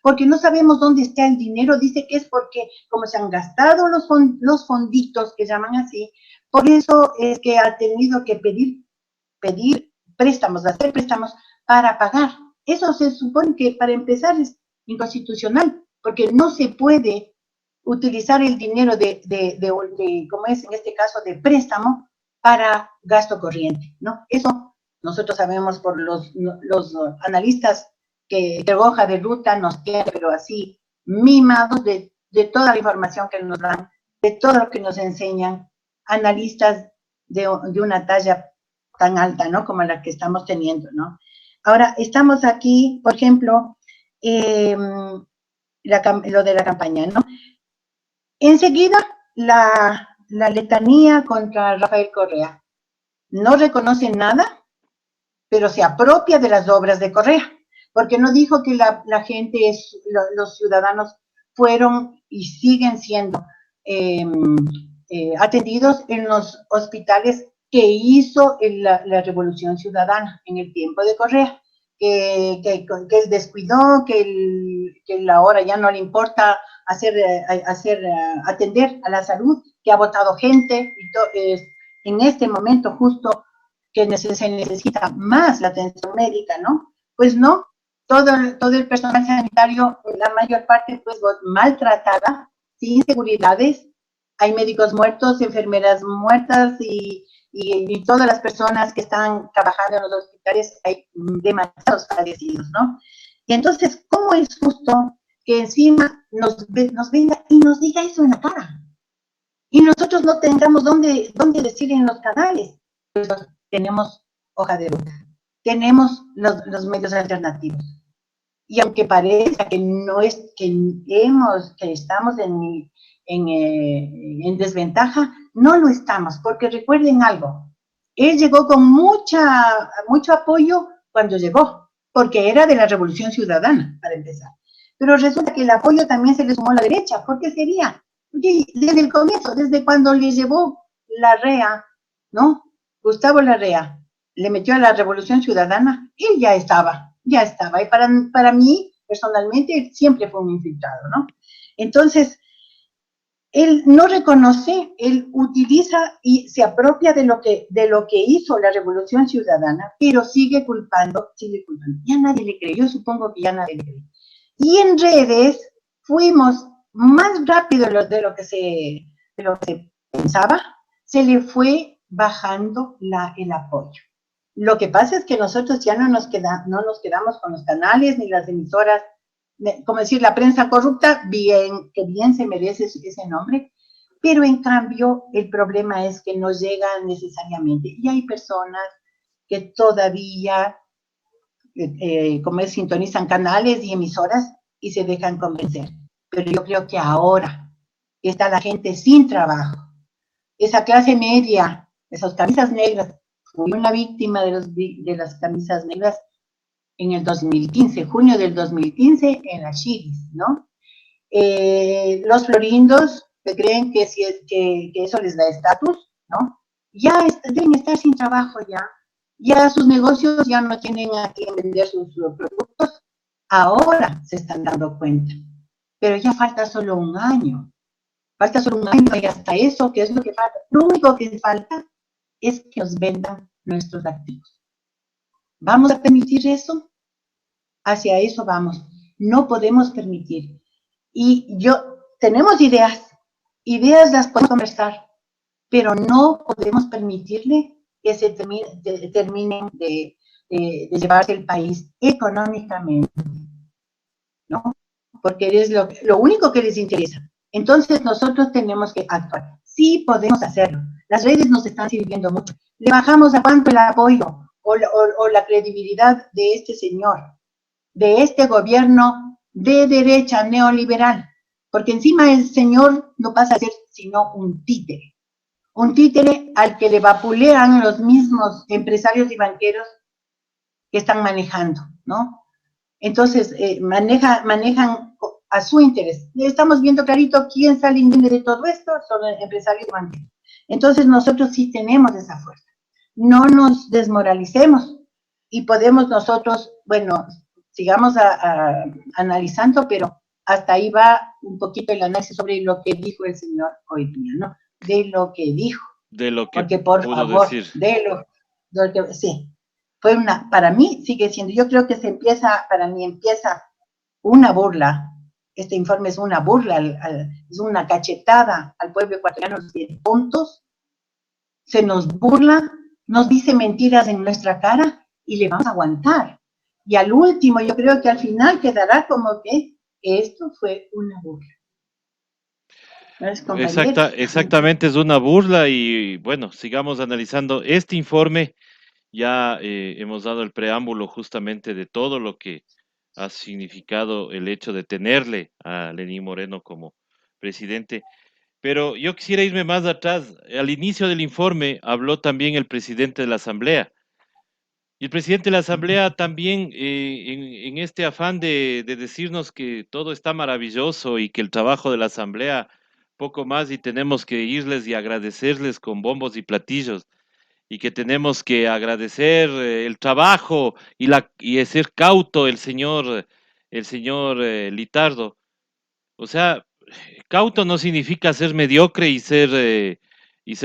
porque no sabemos dónde está el dinero, dice que es porque como se han gastado los fonditos, que llaman así, por eso es que ha tenido que pedir préstamos, hacer préstamos para pagar. Eso se supone que para empezar es inconstitucional, porque no se puede utilizar el dinero como es en este caso, de préstamo para gasto corriente, ¿no? Eso nosotros sabemos por los analistas que hoja de ruta nos tiene, pero así, mimados de toda la información que nos dan, de todo lo que nos enseñan, analistas de una talla tan alta, ¿no? Como la que estamos teniendo, ¿no? Ahora, estamos aquí, por ejemplo, lo de la campaña, ¿no? Enseguida, la letanía contra Rafael Correa. No reconoce nada, pero se apropia de las obras de Correa, porque no dijo que la gente, los ciudadanos fueron y siguen siendo atendidos en los hospitales que hizo la Revolución Ciudadana en el tiempo de Correa, que él descuidó, que él ahora ya no le importa atender a la salud, que ha votado gente, en este momento justo que se necesita más la atención médica, ¿no? Pues no, todo el personal sanitario, la mayor parte, pues, maltratada, sin seguridades, hay médicos muertos, enfermeras muertas y todas las personas que están trabajando en los hospitales, hay demasiados fallecidos, ¿no? Y entonces, ¿cómo es justo que encima nos venga y nos diga eso en la cara? Y nosotros no tengamos dónde decir en los canales. Pues tenemos hoja de ruta, tenemos los medios alternativos. Y aunque parezca que no es que estamos en desventaja, no lo estamos, porque recuerden algo, él llegó con mucho apoyo cuando llegó, porque era de la Revolución Ciudadana, para empezar. Pero resulta que el apoyo también se le sumó a la derecha. ¿Por qué sería? Porque desde el comienzo, desde cuando le llevó Larrea, ¿no? Gustavo Larrea le metió a la Revolución Ciudadana, él ya estaba. Y para mí, personalmente, él siempre fue un infiltrado, ¿no? Entonces, él no reconoce, él utiliza y se apropia de lo que hizo la Revolución Ciudadana, pero sigue culpando. Ya nadie le cree, yo supongo que ya nadie le cree. Y en redes fuimos más rápido de lo que se pensaba, se le fue bajando el apoyo. Lo que pasa es que nosotros ya no nos quedamos con los canales ni las emisoras como decir, la prensa corrupta, bien, que bien se merece ese nombre, pero en cambio el problema es que no llegan necesariamente. Y hay personas que todavía, como es, sintonizan canales y emisoras y se dejan convencer. Pero yo creo que ahora está la gente sin trabajo, esa clase media, esas camisas negras. Fui una víctima de las camisas negras en el 2015, junio del 2015, en las Chilis, ¿no? Los florindos que creen que, si es, que eso les da estatus, ¿no? Ya deben estar sin trabajo ya. Ya sus negocios ya no tienen a quién vender sus productos. Ahora se están dando cuenta. Pero ya falta solo un año. Falta solo un año y hasta eso, ¿qué es lo que falta? Lo único que falta es que nos vendan nuestros activos. ¿Vamos a permitir eso? Hacia eso vamos. No podemos permitir. Y tenemos ideas las podemos conversar, pero no podemos permitirle que se terminen de llevarse el país económicamente, ¿no? Porque es lo único que les interesa. Entonces nosotros tenemos que actuar. Sí podemos hacerlo. Las redes nos están sirviendo mucho. Le bajamos a cuánto el apoyo o la credibilidad de este señor, de este gobierno de derecha neoliberal, porque encima el señor no pasa a ser sino un títere al que le vapulean los mismos empresarios y banqueros que están manejando, ¿no? Entonces, manejan a su interés. Y estamos viendo clarito quién sale indemne de todo esto, son empresarios y banqueros. Entonces, nosotros sí tenemos esa fuerza. No nos desmoralicemos y podemos nosotros, bueno, sigamos analizando, pero hasta ahí va un poquito el análisis sobre lo que dijo el señor hoy día, ¿no? De lo que dijo. De lo que porque por pudo favor, decir. de lo que, sí, fue para mí sigue siendo, yo creo que para mí empieza una burla. Este informe es una burla, es una cachetada al pueblo ecuatoriano de puntos, se nos burla, nos dice mentiras en nuestra cara y le vamos a aguantar. Y al último, yo creo que al final quedará como que esto fue una burla. Exactamente, es una burla y bueno, sigamos analizando este informe. Ya hemos dado el preámbulo justamente de todo lo que ha significado el hecho de tenerle a Lenín Moreno como presidente. Pero yo quisiera irme más atrás. Al inicio del informe habló también el presidente de la Asamblea. Y el presidente de la Asamblea también, en este afán de decirnos que todo está maravilloso y que el trabajo de la Asamblea poco más y tenemos que irles y agradecerles con bombos y platillos y que tenemos que agradecer el trabajo y ser cauto el señor Litardo. O sea, cauto no significa ser mediocre y ser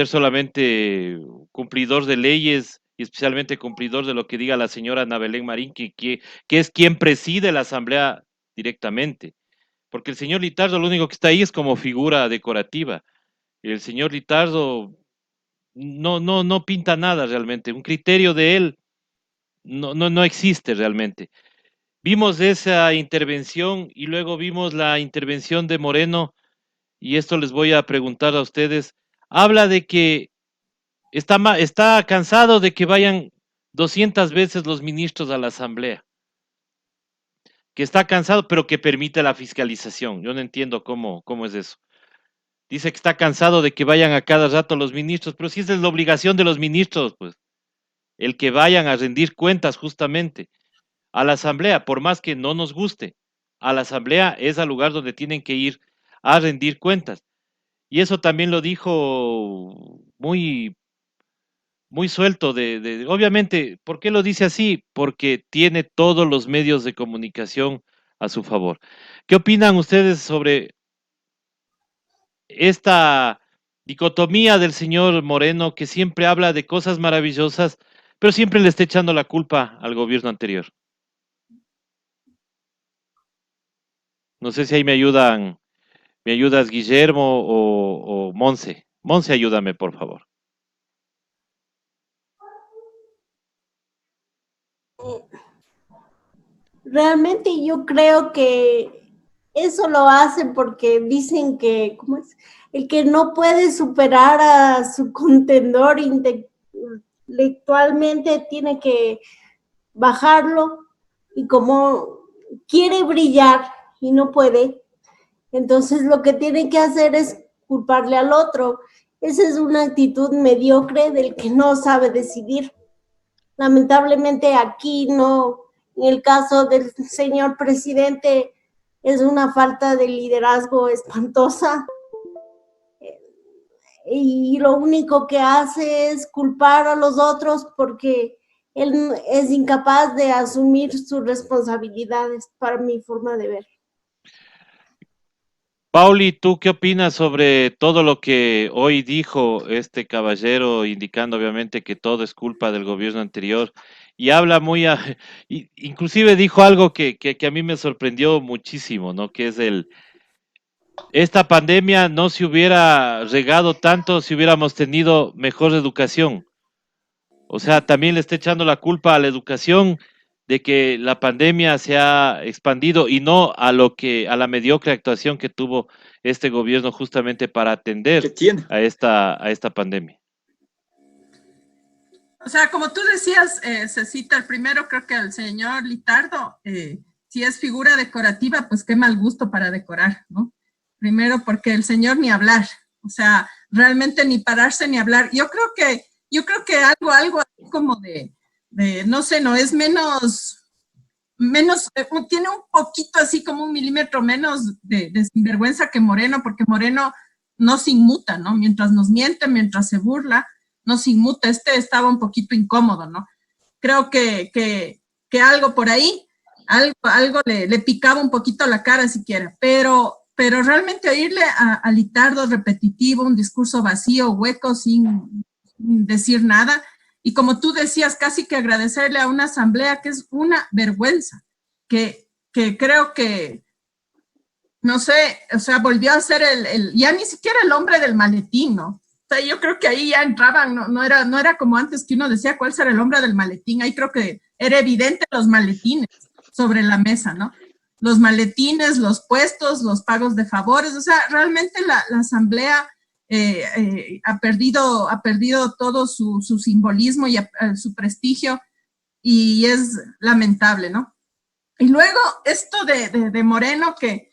solamente cumplidor de leyes y especialmente cumplidor de lo que diga la señora Ana Belén Marín, que es quien preside la asamblea directamente. Porque el señor Litardo lo único que está ahí es como figura decorativa. El señor Litardo no pinta nada realmente. Un criterio de él no existe realmente. Vimos esa intervención y luego vimos la intervención de Moreno, y esto les voy a preguntar a ustedes. Habla de que está cansado de que vayan 200 veces los ministros a la asamblea, que está cansado, pero que permite la fiscalización. Yo no entiendo cómo es eso. Dice que está cansado de que vayan a cada rato los ministros, pero si esa es la obligación de los ministros, pues, el que vayan a rendir cuentas justamente a la asamblea, por más que no nos guste, a la asamblea es el lugar donde tienen que ir a rendir cuentas. Y eso también lo dijo muy suelto obviamente, ¿por qué lo dice así? Porque tiene todos los medios de comunicación a su favor. ¿Qué opinan ustedes sobre esta dicotomía del señor Moreno que siempre habla de cosas maravillosas, pero siempre le está echando la culpa al gobierno anterior? No sé si ahí me ayudas Guillermo o Monse. Monse, ayúdame, por favor. realmente yo creo que eso lo hacen porque dicen que, ¿cómo es? El que no puede superar a su contendor intelectualmente tiene que bajarlo, y como quiere brillar y no puede, entonces lo que tiene que hacer es culparle al otro. Esa es una actitud mediocre del que no sabe decidir. Lamentablemente aquí no, en el caso del señor presidente, es una falta de liderazgo espantosa, y lo único que hace es culpar a los otros porque él es incapaz de asumir sus responsabilidades, para mi forma de ver. Pauli, ¿tú qué opinas sobre todo lo que hoy dijo este caballero, indicando obviamente que todo es culpa del gobierno anterior? Y habla inclusive dijo algo que a mí me sorprendió muchísimo, ¿no? Que es esta pandemia no se hubiera regado tanto si hubiéramos tenido mejor educación. O sea, también le está echando la culpa a la educación de que la pandemia se ha expandido y no a a la mediocre actuación que tuvo este gobierno justamente para que atender tiene. a esta pandemia. O sea, como tú decías, se cita el primero, creo que el señor Litardo, si es figura decorativa, pues qué mal gusto para decorar, ¿no? Primero porque el señor ni hablar, o sea, realmente ni pararse ni hablar. Yo creo que algo como no sé, no es menos, tiene un poquito así como un milímetro menos de sinvergüenza que Moreno, porque Moreno no se inmuta, ¿no? Mientras nos miente, mientras se burla, no se inmuta. Estaba un poquito incómodo, ¿no? Creo que algo por ahí, algo le picaba un poquito la cara siquiera, pero realmente oírle a Litardo repetitivo, un discurso vacío, hueco, sin decir nada, y como tú decías, casi que agradecerle a una asamblea que es una vergüenza, que creo que, no sé, o sea, volvió a ser ya ni siquiera el hombre del maletín, ¿no? O sea, yo creo que ahí ya entraban, no era como antes que uno decía cuál será el hombre del maletín. Ahí creo que era evidente los maletines sobre la mesa, ¿no? Los maletines, los puestos, los pagos de favores. O sea, realmente la asamblea ha perdido todo su simbolismo y su prestigio, y es lamentable, ¿no? Y luego esto de Moreno, que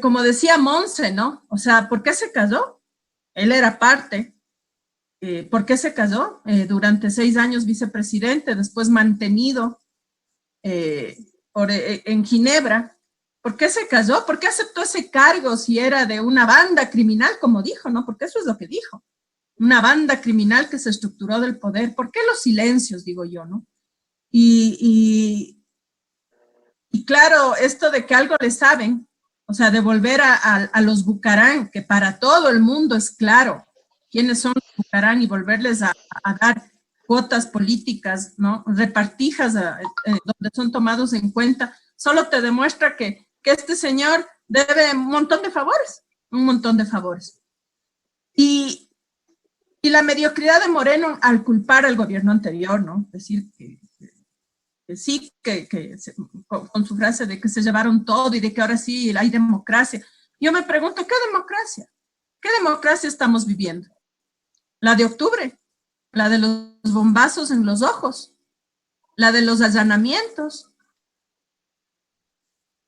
como decía Monse, ¿no? O sea, ¿por qué se casó? Él era parte. ¿Por qué se casó? Durante 6 años vicepresidente, después mantenido en Ginebra. ¿Por qué se casó? ¿Por qué aceptó ese cargo si era de una banda criminal, como dijo, ¿no? Porque eso es lo que dijo. Una banda criminal que se estructuró del poder. ¿Por qué los silencios, digo yo, ¿no? Y claro, esto de que algo le saben, o sea, de volver a los Bucarán, que para todo el mundo es claro quiénes son los Bucarán, y volverles a dar cuotas políticas, ¿no? Repartijas donde son tomados en cuenta, solo te demuestra que este señor debe un montón de favores. Y la mediocridad de Moreno al culpar al gobierno anterior, ¿no? Es decir, que sí, con su frase de que se llevaron todo y de que ahora sí hay democracia. Yo me pregunto, ¿qué democracia? ¿Qué democracia estamos viviendo? La de octubre, la de los bombazos en los ojos, la de los allanamientos.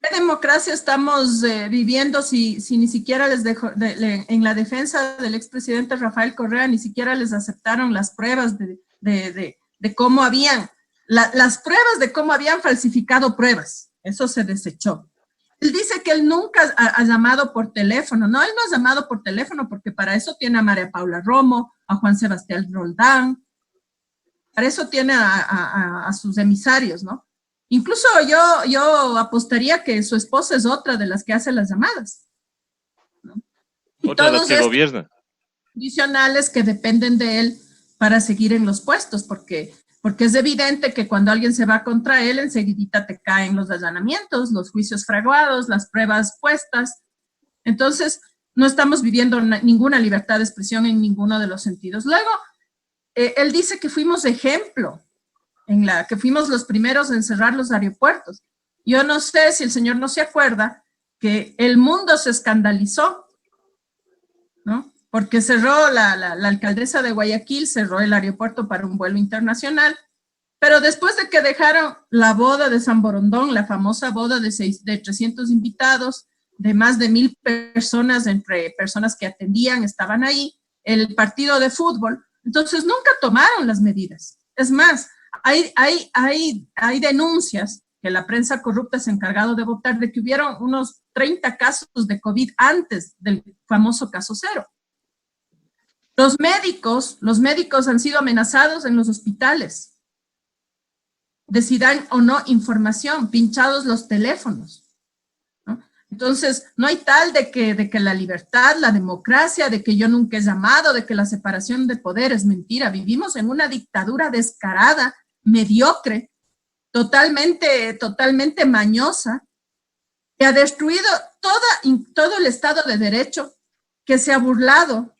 ¿Qué democracia estamos viviendo si ni siquiera en la defensa del expresidente Rafael Correa ni siquiera les aceptaron las pruebas de cómo habían las pruebas de cómo habían falsificado pruebas? Eso se desechó. Él dice que él nunca ha llamado por teléfono. No, él no ha llamado por teléfono porque para eso tiene a María Paula Romo, a Juan Sebastián Roldán, para eso tiene a sus emisarios, ¿no? Incluso yo apostaría que su esposa es otra de las que hace las llamadas, ¿no? Y otra de las que gobierna. Adicionales que dependen de él para seguir en los puestos, porque es evidente que cuando alguien se va contra él, enseguidita te caen los allanamientos, los juicios fraguados, las pruebas puestas. Entonces, no estamos viviendo ninguna libertad de expresión en ninguno de los sentidos. Luego, él dice que fuimos ejemplo, que fuimos los primeros en cerrar los aeropuertos. Yo no sé si el señor no se acuerda que el mundo se escandalizó, ¿no? Porque cerró la alcaldesa de Guayaquil, cerró el aeropuerto para un vuelo internacional, pero después de que dejaron la boda de San Borondón, la famosa boda de 300 invitados, de más de 1000 personas, entre personas que atendían, estaban ahí, el partido de fútbol, entonces nunca tomaron las medidas. Es más, hay denuncias que la prensa corrupta se ha encargado de votar de que hubieron unos 30 casos de COVID antes del famoso caso cero. Los médicos han sido amenazados en los hospitales de si dan o no información, pinchados los teléfonos, ¿no? Entonces, no hay tal de que la libertad, la democracia, de que yo nunca he llamado, de que la separación de poderes, mentira. Vivimos en una dictadura descarada, mediocre, totalmente mañosa, que ha destruido todo el Estado de Derecho, que se ha burlado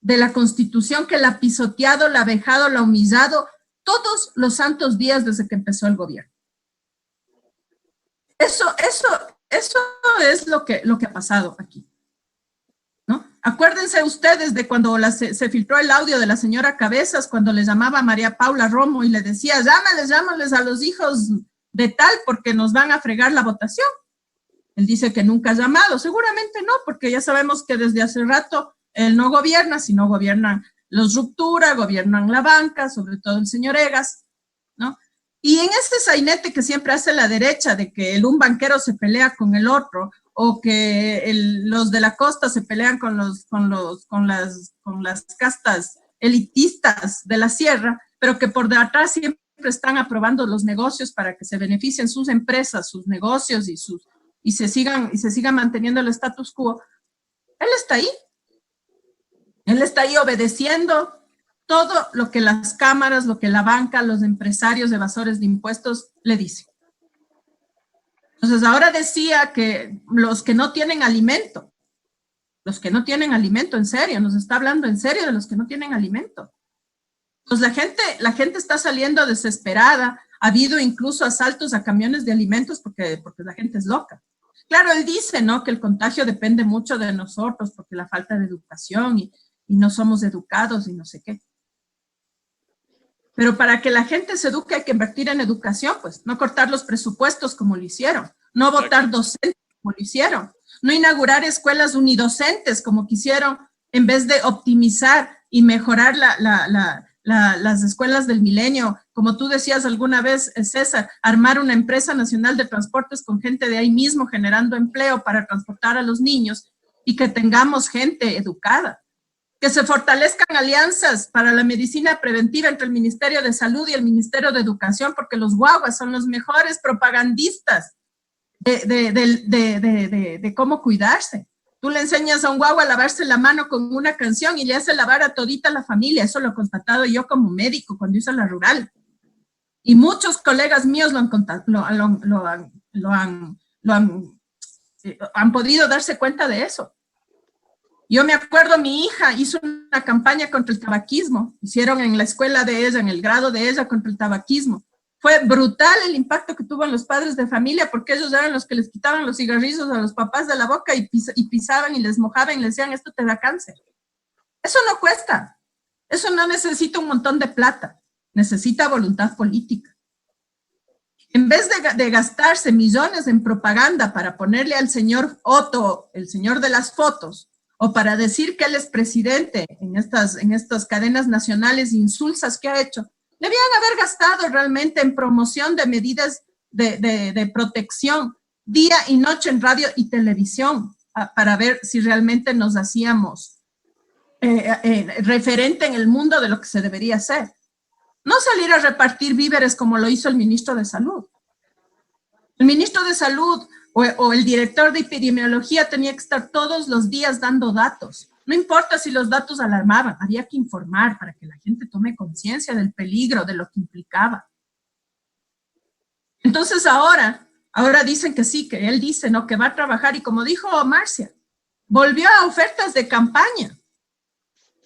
de la Constitución, que la ha pisoteado, la ha vejado, la ha humillado todos los santos días desde que empezó el gobierno. Eso es lo que ha pasado aquí, ¿no? Acuérdense ustedes de cuando se filtró el audio de la señora Cabezas, cuando le llamaba a María Paula Romo y le decía, llámales a los hijos de tal porque nos van a fregar la votación. Él dice que nunca ha llamado, seguramente no, porque ya sabemos que desde hace rato él no gobierna, sino gobiernan los Ruptura, gobiernan la banca, sobre todo el señor Egas, ¿no? Y en ese sainete que siempre hace la derecha, de que un banquero se pelea con el otro, o que los de la costa se pelean con las castas elitistas de la sierra, pero que por detrás siempre están aprobando los negocios para que se beneficien sus empresas, sus negocios y se sigan manteniendo el status quo. Él está ahí. Él está ahí obedeciendo todo lo que las cámaras, lo que la banca, los empresarios evasores de impuestos le dicen. Entonces ahora decía que los que no tienen alimento, en serio, nos está hablando en serio de los que no tienen alimento. Pues la gente está saliendo desesperada, ha habido incluso asaltos a camiones de alimentos porque la gente es loca. Claro, él dice, ¿no?, que el contagio depende mucho de nosotros porque la falta de educación y no somos educados y no sé qué. Pero para que la gente se eduque hay que invertir en educación, pues, no cortar los presupuestos como lo hicieron, no votar docentes como lo hicieron, no inaugurar escuelas unidocentes como quisieron, en vez de optimizar y mejorar las escuelas del milenio, como tú decías alguna vez, César, armar una empresa nacional de transportes con gente de ahí mismo generando empleo para transportar a los niños y que tengamos gente educada. Que se fortalezcan alianzas para la medicina preventiva entre el Ministerio de Salud y el Ministerio de Educación, porque los guaguas son los mejores propagandistas de cómo cuidarse. Tú le enseñas a un guagua a lavarse la mano con una canción y le hace lavar a todita la familia. Eso lo he constatado yo como médico cuando hice la rural. Y muchos colegas míos han podido darse cuenta de eso. Yo me acuerdo, mi hija hizo una campaña contra el tabaquismo. Hicieron en la escuela de ella, en el grado de ella, contra el tabaquismo. Fue brutal el impacto que tuvo en los padres de familia, porque ellos eran los que les quitaban los cigarrillos a los papás de la boca y pisaban y les mojaban y les decían, esto te da cáncer. Eso no cuesta. Eso no necesita un montón de plata. Necesita voluntad política. En vez de gastarse millones en propaganda para ponerle al señor Otto, el señor de las fotos, o para decir que él es presidente en estas cadenas nacionales insulsas que ha hecho, debían haber gastado realmente en promoción de medidas de protección día y noche en radio y televisión para ver si realmente nos hacíamos referente en el mundo de lo que se debería hacer. No salir a repartir víveres como lo hizo el ministro de Salud. El ministro de Salud o el director de epidemiología tenía que estar todos los días dando datos. No importa si los datos alarmaban, había que informar para que la gente tome conciencia del peligro, de lo que implicaba. Entonces ahora dicen que sí, que él dice, ¿no?, que va a trabajar, y como dijo Marcia, volvió a ofertas de campaña.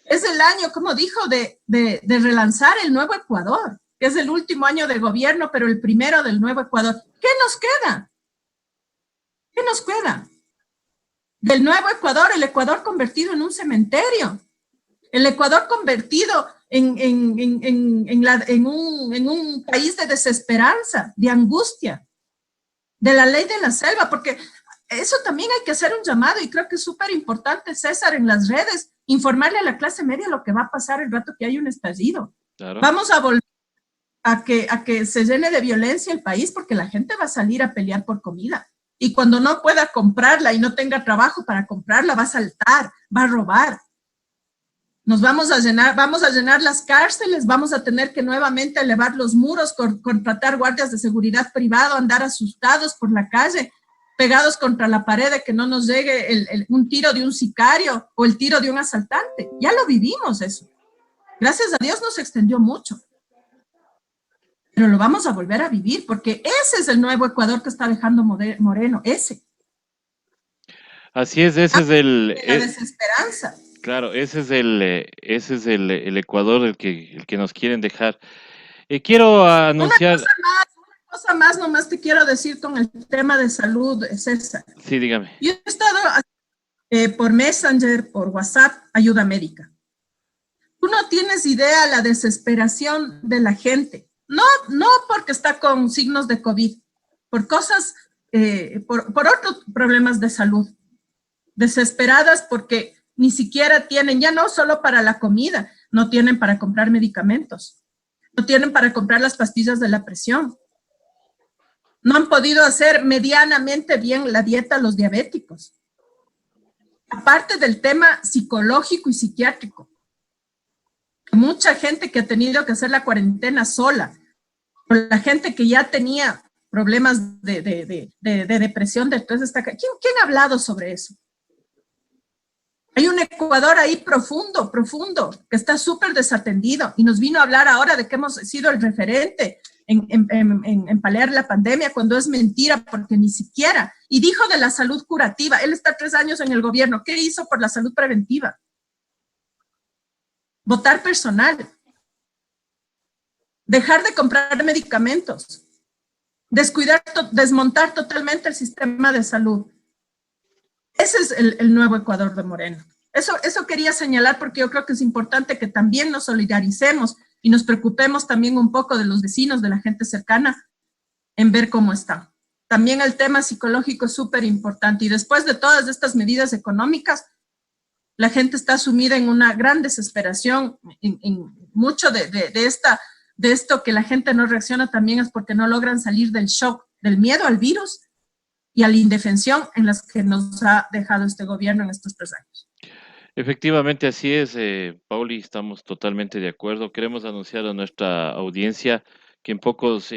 Es el año, como dijo, de relanzar el nuevo Ecuador. que es el último año de gobierno, pero el primero del nuevo Ecuador. ¿Qué nos queda? ¿Qué nos queda? Del nuevo Ecuador, el Ecuador convertido en un cementerio, el Ecuador convertido en un país de desesperanza, de angustia, de la ley de la selva, porque eso también hay que hacer un llamado y creo que es súper importante, César, en las redes, informarle a la clase media lo que va a pasar el rato que hay un estallido. Claro. Vamos a volver a que se llene de violencia el país porque la gente va a salir a pelear por comida. Y cuando no pueda comprarla y no tenga trabajo para comprarla, va a saltar, va a robar. Nos vamos a llenar las cárceles, vamos a tener que nuevamente elevar los muros, contratar guardias de seguridad privado, andar asustados por la calle, pegados contra la pared de que no nos llegue un tiro de un sicario o el tiro de un asaltante. Ya lo vivimos eso. Gracias a Dios no se extendió mucho. Pero lo vamos a volver a vivir porque ese es el nuevo Ecuador que está dejando Moreno, ese. Así es, ese es el... La desesperanza. Claro, ese es el Ecuador el que nos quieren dejar. Quiero anunciar... Una cosa más nomás te quiero decir con el tema de salud, César. Sí, dígame. Yo he estado por Messenger, por WhatsApp, ayuda médica. Tú no tienes idea la desesperación de la gente. No porque está con signos de COVID, por cosas, por otros problemas de salud. Desesperadas porque ni siquiera tienen, ya no solo para la comida, no tienen para comprar medicamentos, no tienen para comprar las pastillas de la presión. No han podido hacer medianamente bien la dieta a los diabéticos. Aparte del tema psicológico y psiquiátrico. Mucha gente que ha tenido que hacer la cuarentena sola, o la gente que ya tenía problemas de depresión, de estrés, ¿quién ha hablado sobre eso? Hay un Ecuador ahí profundo, que está súper desatendido y nos vino a hablar ahora de que hemos sido el referente en paliar la pandemia cuando es mentira porque ni siquiera, y dijo de la salud curativa, él está 3 años en el gobierno, ¿qué hizo por la salud preventiva? Votar personal, dejar de comprar medicamentos, desmontar totalmente el sistema de salud. Ese es el nuevo Ecuador de Moreno. Eso quería señalar porque yo creo que es importante que también nos solidaricemos y nos preocupemos también un poco de los vecinos, de la gente cercana, en ver cómo está. También el tema psicológico es súper importante y después de todas estas medidas económicas, la gente está sumida en una gran desesperación, en mucho de esto que la gente no reacciona también es porque no logran salir del shock, del miedo al virus y a la indefensión en las que nos ha dejado este gobierno en estos 3 años. Efectivamente, así es, Pauli, estamos totalmente de acuerdo. Queremos anunciar a nuestra audiencia que en pocos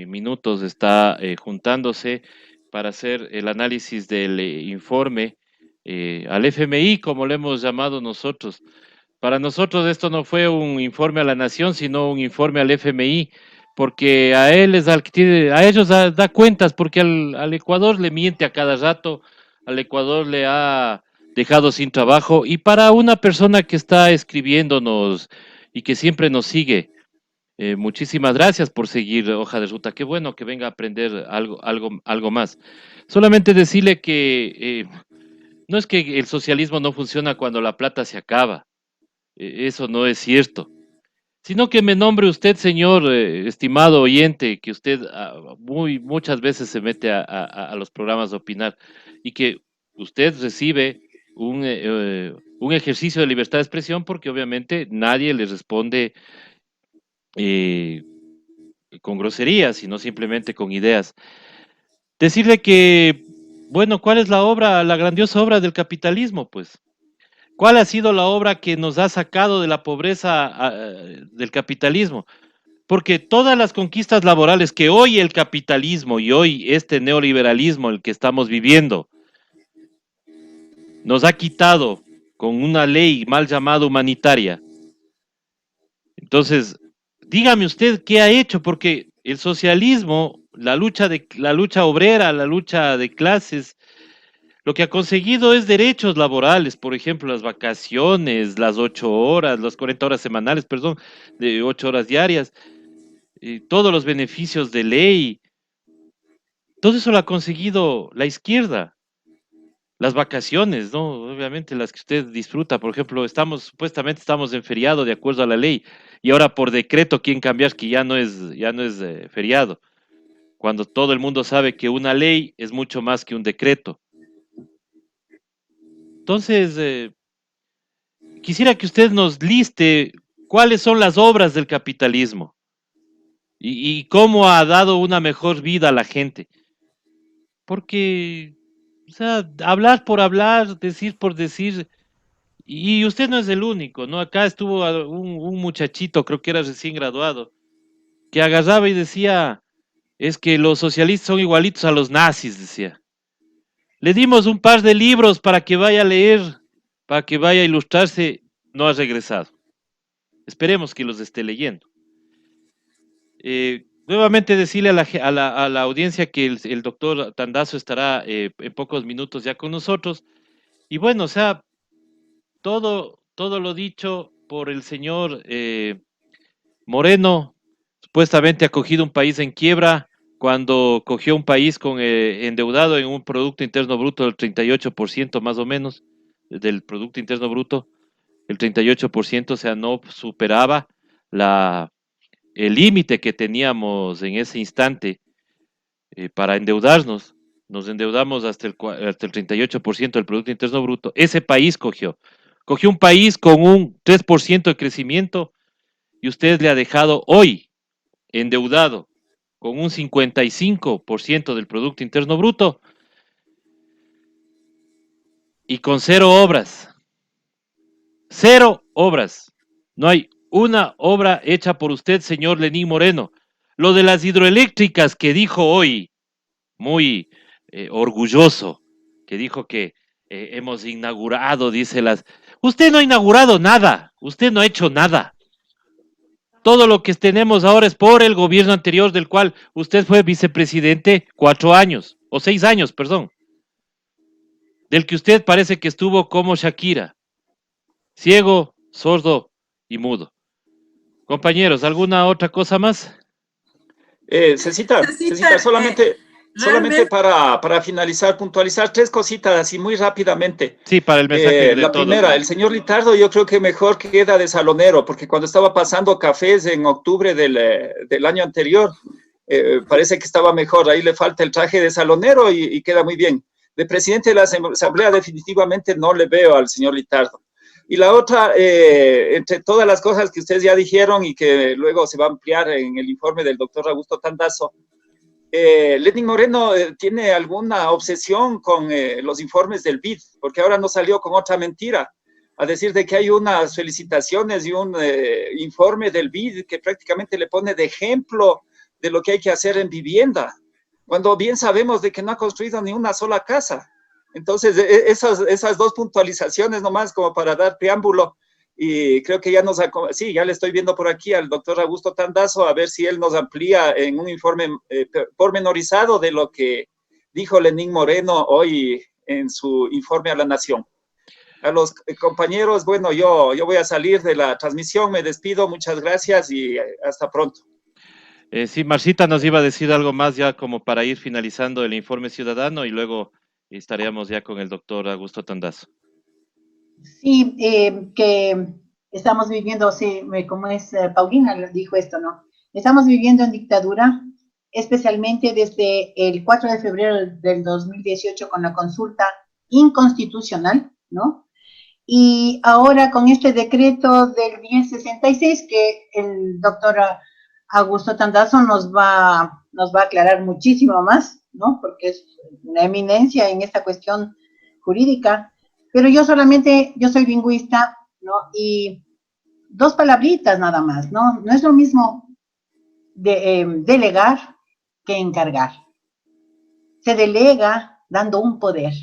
minutos está juntándose para hacer el análisis del informe al FMI, como lo hemos llamado nosotros. Para nosotros esto no fue un informe a la nación, sino un informe al FMI, porque a ellos da cuentas, porque al Ecuador le miente a cada rato, al Ecuador le ha dejado sin trabajo, y para una persona que está escribiéndonos y que siempre nos sigue, muchísimas gracias por seguir Hoja de Ruta, qué bueno que venga a aprender algo más. Solamente decirle que no es que el socialismo no funciona cuando la plata se acaba, eso no es cierto, sino que me nombre usted, señor estimado oyente, que usted muchas veces se mete a los programas de opinar y que usted recibe un ejercicio de libertad de expresión porque obviamente nadie le responde con groserías, sino simplemente con ideas. Decirle que, bueno, ¿cuál es la grandiosa obra del capitalismo? Pues, ¿cuál ha sido la obra que nos ha sacado de la pobreza del capitalismo? Porque todas las conquistas laborales que hoy el capitalismo y hoy este neoliberalismo, el que estamos viviendo, nos ha quitado con una ley mal llamada humanitaria. Entonces, dígame usted qué ha hecho, porque el socialismo, la lucha obrera, la lucha de clases, lo que ha conseguido es derechos laborales, por ejemplo, las vacaciones, las 8 horas, las 40 horas semanales, perdón, de 8 horas diarias. todos los beneficios de ley, todo eso lo ha conseguido la izquierda. Las vacaciones, ¿no? Obviamente las que usted disfruta, por ejemplo, supuestamente estamos en feriado de acuerdo a la ley, y ahora por decreto quieren cambiar que ya no es feriado, cuando todo el mundo sabe que una ley es mucho más que un decreto. Entonces, quisiera que usted nos liste cuáles son las obras del capitalismo y cómo ha dado una mejor vida a la gente. Porque, o sea, hablar por hablar, decir por decir, y usted no es el único, ¿no? Acá estuvo un muchachito, creo que era recién graduado, que agarraba y decía, es que los socialistas son igualitos a los nazis, decía. Le dimos un par de libros para que vaya a leer, para que vaya a ilustrarse, no ha regresado. Esperemos que los esté leyendo. Nuevamente decirle a la audiencia que el doctor Tandazo estará en pocos minutos ya con nosotros. Y bueno, o sea, todo lo dicho por el señor Moreno, supuestamente ha cogido un país en quiebra cuando cogió un país endeudado en un Producto Interno Bruto del 38% más o menos del Producto Interno Bruto, el 38%, o sea, no superaba el límite que teníamos en ese instante para endeudarnos. Nos endeudamos hasta el 38% del Producto Interno Bruto. Ese país cogió un país con un 3% de crecimiento y usted le ha dejado hoy endeudado con un 55% del Producto Interno Bruto y con cero obras. Cero obras. No hay una obra hecha por usted, señor Lenín Moreno. Lo de las hidroeléctricas que dijo hoy, muy orgulloso, que dijo que hemos inaugurado, dice las... Usted no ha inaugurado nada, usted no ha hecho nada. Todo lo que tenemos ahora es por el gobierno anterior del cual usted fue vicepresidente 4 años, o 6 años, perdón. Del que usted parece que estuvo como Shakira, ciego, sordo y mudo. Compañeros, ¿alguna otra cosa más? Cecita, solamente Realmente, para finalizar, puntualizar tres cositas así muy rápidamente. Sí, para el mensaje de La todos. primera, el señor Litardo yo creo que mejor queda de salonero, porque cuando estaba pasando cafés en octubre del año anterior, parece que estaba mejor, ahí le falta el traje de salonero y queda muy bien. De presidente de la Asamblea definitivamente no le veo al señor Litardo. Y la otra, entre todas las cosas que ustedes ya dijeron y que luego se va a ampliar en el informe del doctor Augusto Tandazo, Lenín Moreno tiene alguna obsesión con los informes del BID, porque ahora no salió con otra mentira, a decir de que hay unas felicitaciones y un informe del BID que prácticamente le pone de ejemplo de lo que hay que hacer en vivienda, cuando bien sabemos de que no ha construido ni una sola casa. Entonces, esas dos puntualizaciones nomás como para dar preámbulo, y creo que ya sí, ya le estoy viendo por aquí al doctor Augusto Tandazo, a ver si él nos amplía en un informe pormenorizado de lo que dijo Lenín Moreno hoy en su informe a la Nación. A los compañeros, bueno, yo voy a salir de la transmisión, me despido, muchas gracias y hasta pronto. Sí, Marcita nos iba a decir algo más ya como para ir finalizando el informe ciudadano y luego estaríamos ya con el doctor Augusto Tandazo. Sí, que estamos viviendo, sí, como es Paulina dijo esto, ¿no? Estamos viviendo en dictadura, especialmente desde el 4 de febrero del 2018 con la consulta inconstitucional, ¿no? Y ahora con este decreto del 1066 que el doctor Augusto Tandazo nos va a aclarar muchísimo más, ¿no? Porque es una eminencia en esta cuestión jurídica. Pero yo soy lingüista, ¿no? Y dos palabritas nada más, ¿no? No es lo mismo delegar que encargar. Se delega dando un poder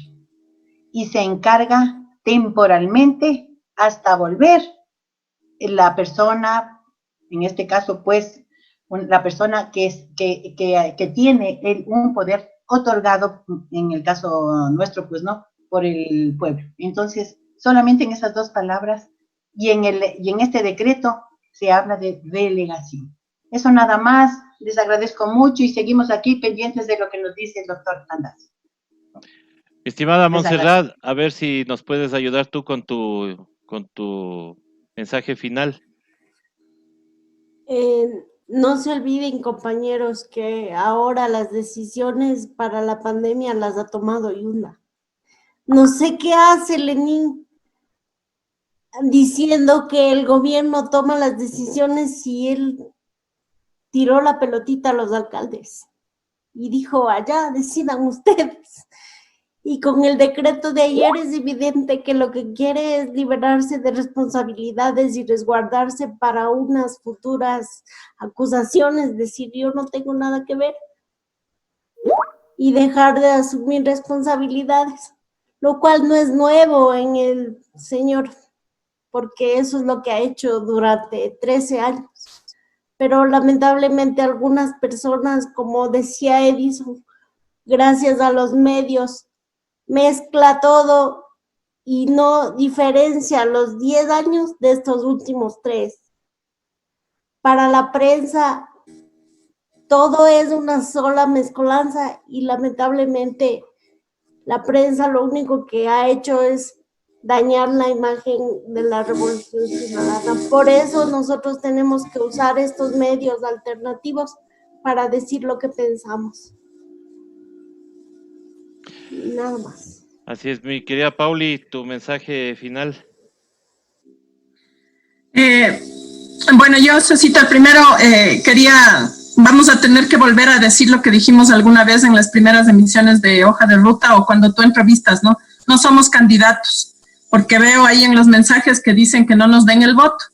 y se encarga temporalmente hasta volver la persona, en este caso, pues, la persona que tiene un poder otorgado, en el caso nuestro, pues, ¿no? Por el pueblo. Entonces, solamente en esas dos palabras y en este decreto se habla de delegación. Eso nada más, les agradezco mucho y seguimos aquí pendientes de lo que nos dice el doctor Landazzi. Estimada Les agradezco. Montserrat, a ver si nos puedes ayudar tú con tu mensaje final. No se olviden, compañeros, que ahora las decisiones para la pandemia las ha tomado Yunda. No sé qué hace Lenin diciendo que el gobierno toma las decisiones si él tiró la pelotita a los alcaldes y dijo, allá decidan ustedes. Y con el decreto de ayer es evidente que lo que quiere es liberarse de responsabilidades y resguardarse para unas futuras acusaciones, decir yo no tengo nada que ver y dejar de asumir responsabilidades, lo cual no es nuevo en el señor, porque eso es lo que ha hecho durante 13 años. Pero lamentablemente algunas personas, como decía Edison, gracias a los medios, mezcla todo y no diferencia los 10 años de estos últimos 3. Para la prensa, todo es una sola mezcolanza y lamentablemente la prensa lo único que ha hecho es dañar la imagen de la Revolución Ciudadana. Por eso nosotros tenemos que usar estos medios alternativos para decir lo que pensamos. Nada más. Así es, mi querida Pauli, tu mensaje final. Bueno, yo, Cecita, primero vamos a tener que volver a decir lo que dijimos alguna vez en las primeras emisiones de Hoja de Ruta o cuando tú entrevistas, ¿no? No somos candidatos, porque veo ahí en los mensajes que dicen que no nos den el voto.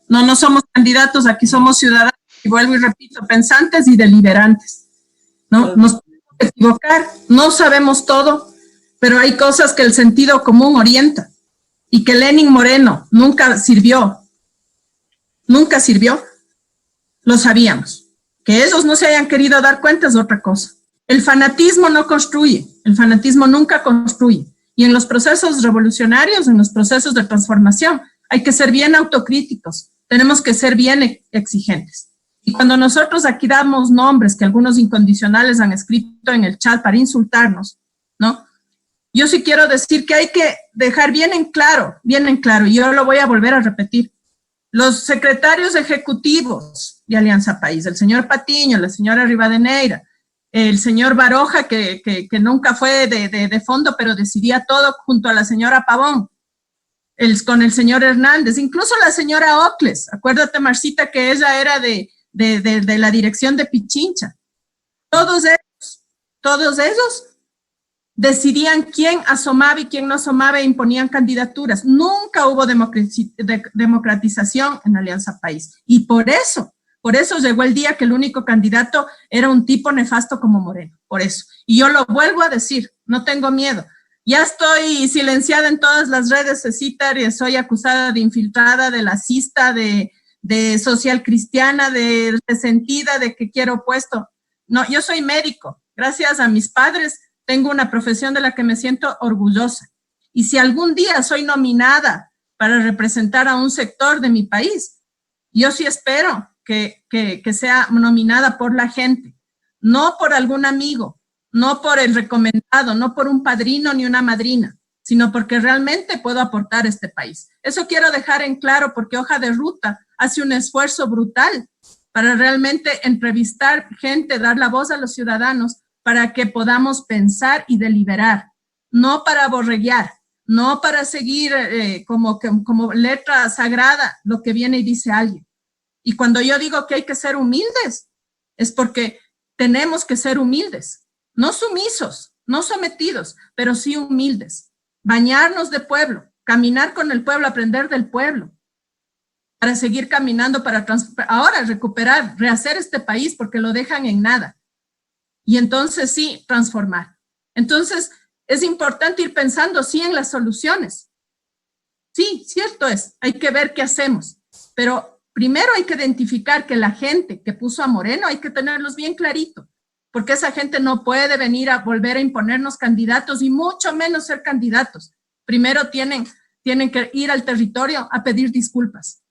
No somos candidatos, aquí somos ciudadanos, y vuelvo y repito, pensantes y deliberantes, ¿no? Nos podemos equivocar, no sabemos todo, pero hay cosas que el sentido común orienta y que Lenin Moreno nunca sirvió, lo sabíamos. Que ellos no se hayan querido dar cuenta es otra cosa. El fanatismo no construye, el fanatismo nunca construye. Y en los procesos revolucionarios, en los procesos de transformación, hay que ser bien autocríticos, tenemos que ser bien exigentes. Y cuando nosotros aquí damos nombres que algunos incondicionales han escrito en el chat para insultarnos, ¿no? Yo sí quiero decir que hay que dejar bien en claro, y yo lo voy a volver a repetir. Los secretarios ejecutivos de Alianza País, el señor Patiño, la señora Rivadeneira, el señor Baroja, que nunca fue de fondo, pero decidía todo junto a la señora Pavón, con el señor Hernández, incluso la señora Ocles, acuérdate, Marcita, que ella era de la dirección de Pichincha. Todos ellos decidían quién asomaba y quién no asomaba e imponían candidaturas. Nunca hubo democratización en Alianza País. Y por eso llegó el día que el único candidato era un tipo nefasto como Moreno. Por eso. Y yo lo vuelvo a decir, no tengo miedo. Ya estoy silenciada en todas las redes, Cecita, y soy acusada de infiltrada, de lacista, de social cristiana, de resentida, de que quiero puesto. No, yo soy médico. Gracias a mis padres tengo una profesión de la que me siento orgullosa. Y si algún día soy nominada para representar a un sector de mi país, yo sí espero que sea nominada por la gente, no por algún amigo, no por el recomendado, no por un padrino ni una madrina, sino porque realmente puedo aportar a este país. Eso quiero dejar en claro porque Hoja de Ruta hace un esfuerzo brutal para realmente entrevistar gente, dar la voz a los ciudadanos, para que podamos pensar y deliberar, no para borreguear, no para seguir como letra sagrada lo que viene y dice alguien. Y cuando yo digo que hay que ser humildes, es porque tenemos que ser humildes, no sumisos, no sometidos, pero sí humildes. Bañarnos de pueblo, caminar con el pueblo, aprender del pueblo, para seguir caminando, para ahora recuperar, rehacer este país porque lo dejan en nada. Y entonces sí, transformar. Entonces es importante ir pensando sí en las soluciones. Sí, cierto es, hay que ver qué hacemos, pero primero hay que identificar que la gente que puso a Moreno hay que tenerlos bien clarito, porque esa gente no puede venir a volver a imponernos candidatos y mucho menos ser candidatos. Primero tienen que ir al territorio a pedir disculpas,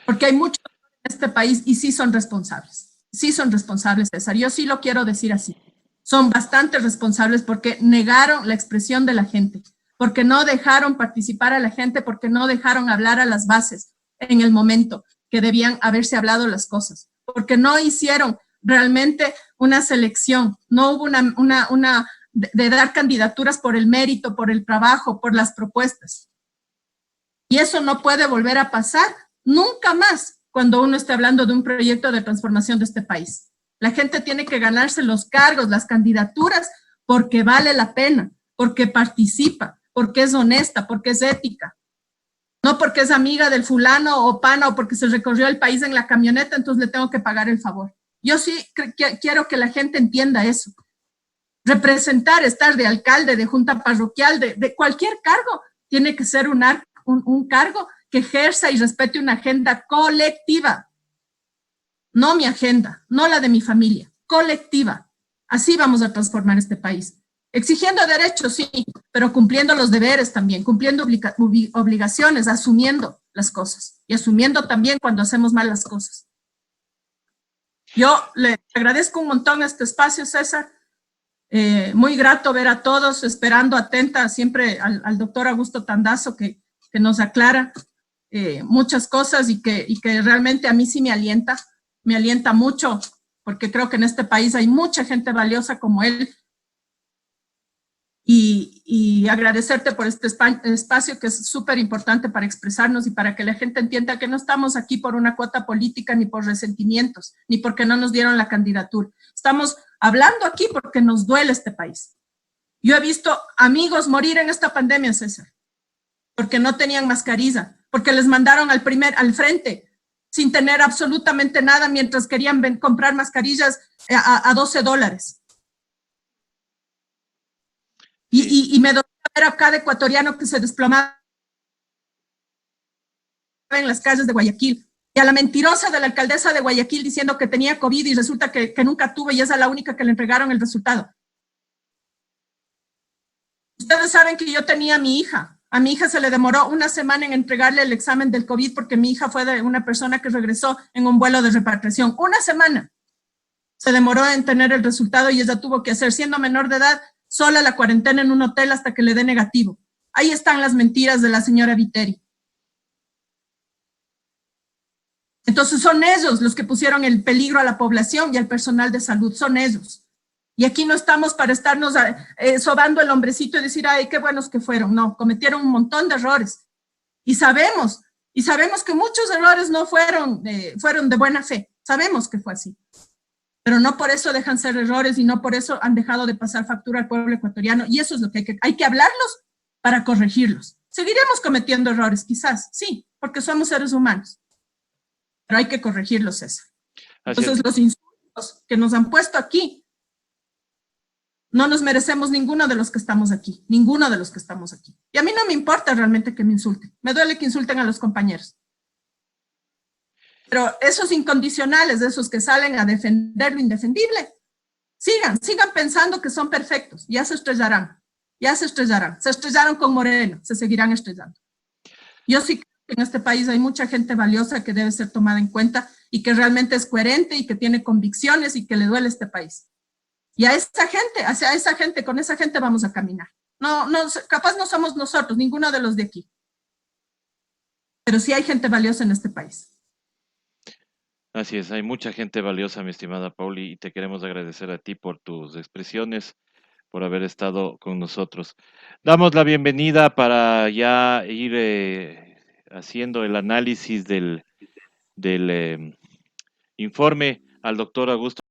porque hay muchos en este país y sí son responsables. Sí son responsables, César. Yo sí lo quiero decir así. Son bastante responsables porque negaron la expresión de la gente, porque no dejaron participar a la gente, porque no dejaron hablar a las bases en el momento que debían haberse hablado las cosas, porque no hicieron realmente una selección, no hubo de dar candidaturas por el mérito, por el trabajo, por las propuestas. Y eso no puede volver a pasar nunca más cuando uno esté hablando de un proyecto de transformación de este país. La gente tiene que ganarse los cargos, las candidaturas, porque vale la pena, porque participa, porque es honesta, porque es ética. No porque es amiga del fulano o pana o porque se recorrió el país en la camioneta, entonces le tengo que pagar el favor. Yo sí quiero que la gente entienda eso. Representar, estar de alcalde, de junta parroquial, de cualquier cargo, tiene que ser un cargo que ejerza y respete una agenda colectiva. No mi agenda, no la de mi familia, colectiva. Así vamos a transformar este país. Exigiendo derechos, sí, pero cumpliendo los deberes también, cumpliendo obligaciones, asumiendo las cosas y asumiendo también cuando hacemos mal las cosas. Yo le agradezco un montón este espacio, César. Muy grato ver a todos, esperando atenta siempre al doctor Augusto Tandazo que nos aclara muchas cosas y que realmente a mí sí me alienta mucho, porque creo que en este país hay mucha gente valiosa como él. Y agradecerte por este espacio que es súper importante para expresarnos y para que la gente entienda que no estamos aquí por una cuota política, ni por resentimientos, ni porque no nos dieron la candidatura. Estamos hablando aquí porque nos duele este país. Yo he visto amigos morir en esta pandemia, César, porque no tenían mascarilla, porque les mandaron al frente sin tener absolutamente nada mientras querían comprar mascarillas a $12. Y me dolía ver a cada ecuatoriano que se desplomaba en las calles de Guayaquil. Y a la mentirosa de la alcaldesa de Guayaquil diciendo que tenía COVID y resulta que nunca tuvo y es a la única que le entregaron el resultado. Ustedes saben que yo tenía a mi hija. A mi hija se le demoró una semana en entregarle el examen del COVID porque mi hija fue de una persona que regresó en un vuelo de repatriación. Una semana se demoró en tener el resultado y ella tuvo que hacer, siendo menor de edad, sola la cuarentena en un hotel hasta que le dé negativo. Ahí están las mentiras de la señora Viteri. Entonces son ellos los que pusieron el peligro a la población y al personal de salud, son ellos. Y aquí no estamos para estarnos sobando el hombrecito y decir, ay, qué buenos que fueron. No, cometieron un montón de errores. Y sabemos que muchos errores no fueron de buena fe. Sabemos que fue así. Pero no por eso dejan ser errores y no por eso han dejado de pasar factura al pueblo ecuatoriano. Y eso es lo que hay que hablarlos para corregirlos. Seguiremos cometiendo errores, quizás, sí, porque somos seres humanos. Pero hay que corregirlos, César. Entonces, los insultos que nos han puesto aquí, no nos merecemos ninguno de los que estamos aquí. Ninguno de los que estamos aquí. Y a mí no me importa realmente que me insulten. Me duele que insulten a los compañeros. Pero esos incondicionales, esos que salen a defender lo indefendible, sigan pensando que son perfectos, ya se estrellarán, se estrellaron con Moreno, se seguirán estrellando. Yo sí creo que en este país hay mucha gente valiosa que debe ser tomada en cuenta y que realmente es coherente y que tiene convicciones y que le duele este país. Y a esa gente, con esa gente vamos a caminar. No, capaz no somos nosotros, ninguno de los de aquí, pero sí hay gente valiosa en este país. Así es, hay mucha gente valiosa, mi estimada Pauli, y te queremos agradecer a ti por tus expresiones, por haber estado con nosotros. Damos la bienvenida para ya ir haciendo el análisis del informe al doctor Augusto